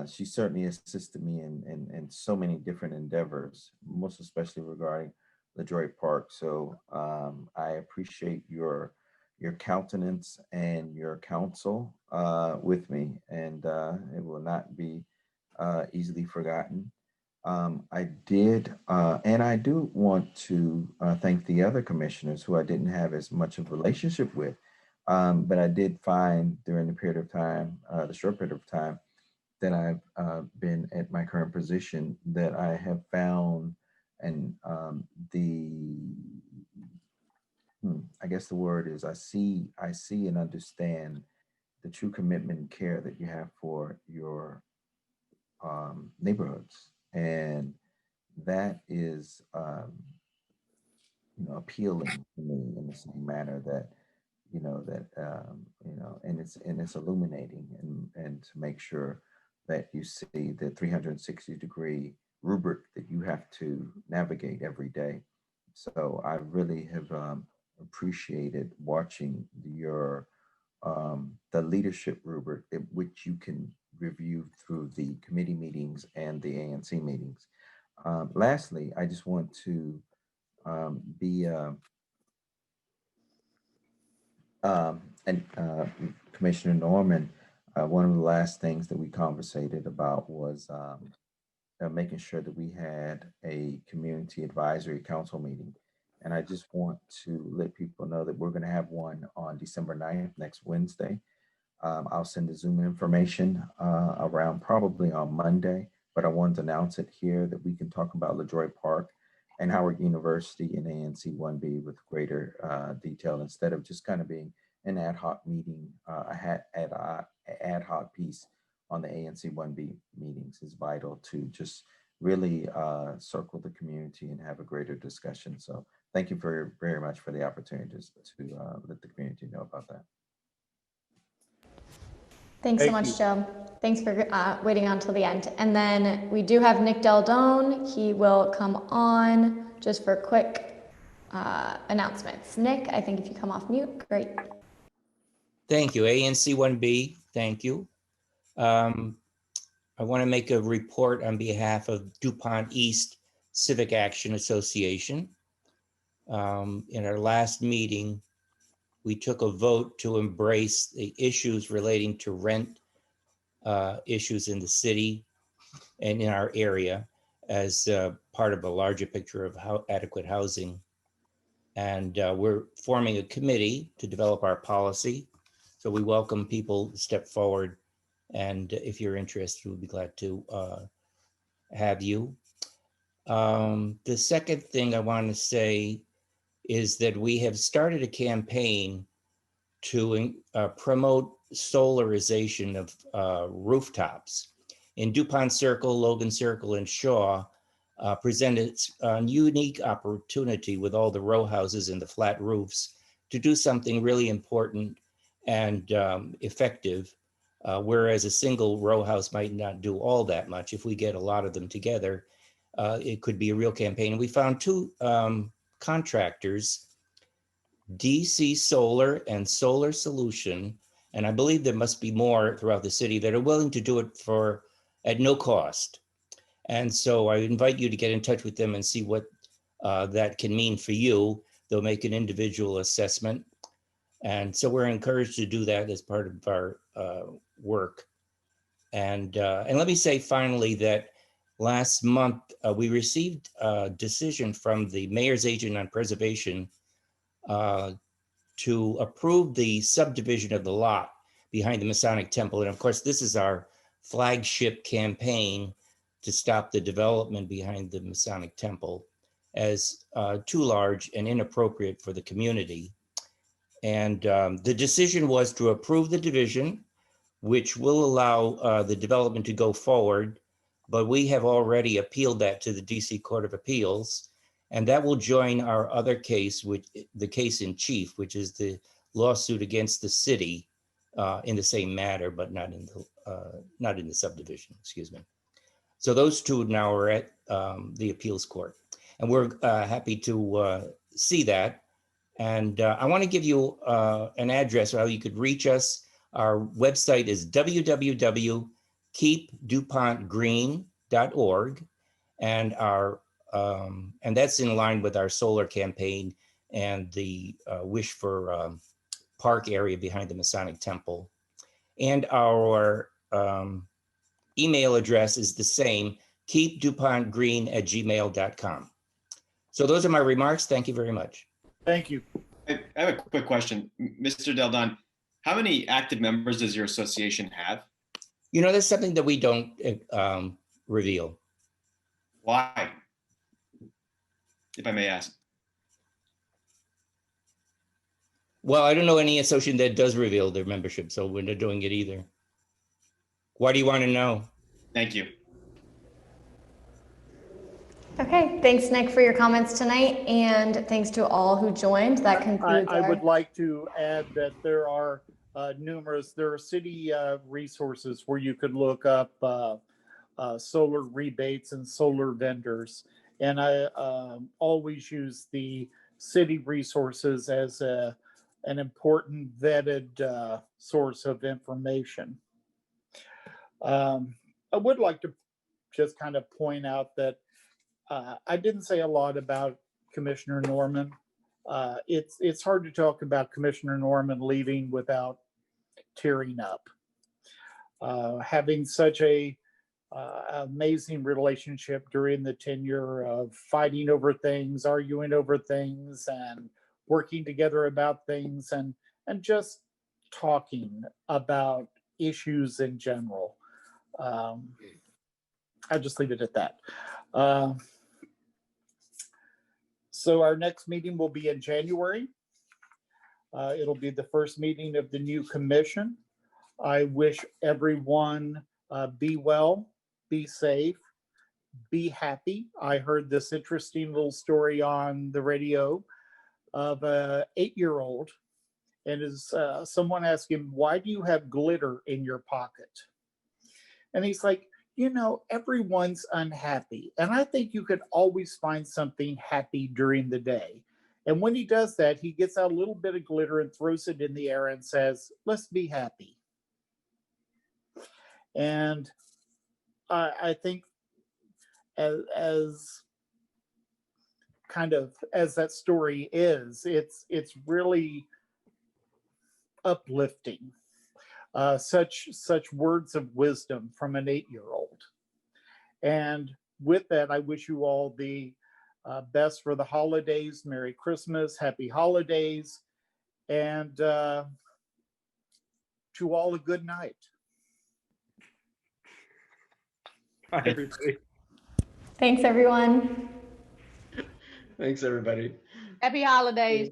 She certainly assisted me in so many different endeavors, most especially regarding LaJoy Park. So I appreciate your countenance and your counsel with me, and it will not be easily forgotten. I did, and I do want to thank the other commissioners who I didn't have as much of a relationship with. But I did find during the period of time, the short period of time that I've been at my current position, that I have found and I guess the word is I see and understand the true commitment and care that you have for your neighborhoods. And that is appealing to me in the same manner that and it's illuminating, and to make sure that you see the 360-degree rubric that you have to navigate every day. So I really have appreciated watching the leadership rubric, which you can review through the committee meetings and the ANC meetings. Lastly, I just want to Commissioner Norman, one of the last things that we conversated about was making sure that we had a community advisory council meeting. And I just want to let people know that we're going to have one on December 9th, next Wednesday. I'll send the Zoom information around probably on Monday, but I wanted to announce it here that we can talk about LaJoy Park and Howard University and ANC 1B with greater detail, instead of just kind of being an ad hoc meeting, ad hoc piece on the ANC 1B meetings. Is vital to just really circle the community and have a greater discussion. So thank you very much for the opportunity to let the community know about that. Thanks so much, Joe. Thanks for waiting on till the end. And then we do have Nick Daldone. He will come on just for quick announcements. Nick, I think if you come off mute, great. Thank you. ANC 1B, thank you. I want to make a report on behalf of DuPont East Civic Action Association. In our last meeting, we took a vote to embrace the issues relating to rent issues in the city and in our area as part of a larger picture of how adequate housing. And we're forming a committee to develop our policy. So we welcome people to step forward. And if you're interested, we'd be glad to have you. The second thing I want to say is that we have started a campaign to promote solarization of rooftops. In DuPont Circle, Logan Circle, and Shaw presented a unique opportunity with all the row houses and the flat roofs to do something really important and effective, whereas a single row house might not do all that much. If we get a lot of them together, it could be a real campaign. And we found two contractors, DC Solar and Solar Solution, And I believe there must be more throughout the city that are willing to do it at no cost. And so I invite you to get in touch with them and see what that can mean for you. They'll make an individual assessment. And so we're encouraged to do that as part of our work. And let me say finally that last month we received a decision from the Mayor's Agent on Preservation to approve the subdivision of the lot behind the Masonic Temple. And of course, this is our flagship campaign to stop the development behind the Masonic Temple as too large and inappropriate for the community. And the decision was to approve the division, which will allow the development to go forward, but we have already appealed that to the DC Court of Appeals, and that will join our other case, which the case in chief, which is the lawsuit against the city in the same matter, but not in the subdivision, excuse me. So those two now are at the appeals court, and we're happy to see that. And I want to give you an address how you could reach us. Our website is www.keepdupontgreen.org, and and that's in line with our solar campaign and the wish for park area behind the Masonic Temple. And our email address is the same, keepdupontgreen@gmail.com. So those are my remarks. Thank you very much. Thank you. I have a quick question. Mr. Del Don, how many active members does your association have? You know, that's something that we don't reveal. Why? If I may ask. Well, I don't know any association that does reveal their membership, so we're not doing it either. Why do you want to know? Thank you. Okay, thanks, Nick, for your comments tonight, and thanks to all who joined. That concludes I would like to add that there are there are city resources where you could look up solar rebates and solar vendors. And I always use the city resources as an important vetted source of information. I would like to just kind of point out that I didn't say a lot about Commissioner Norman. It's hard to talk about Commissioner Norman leaving without tearing up. Having such a amazing relationship during the tenure of fighting over things, arguing over things, and working together about things, and just talking about issues in general. I'll just leave it at that. So our next meeting will be in January. It'll be the first meeting of the new commission. I wish everyone be well, be safe, be happy. I heard this interesting little story on the radio of an 8-year-old, and someone asked him, "Why do you have glitter in your pocket?" And he's like, "You know, everyone's unhappy. And I think you could always find something happy during the day." And when he does that, he gets out a little bit of glitter and throws it in the air and says, "Let's be happy." And I think as kind of as that story is, it's really uplifting. Such words of wisdom from an 8-year-old. And with that, I wish you all the best for the holidays. Merry Christmas, happy holidays, and to all a good night. Bye, everybody. Thanks, everyone. Thanks, everybody. Happy holidays.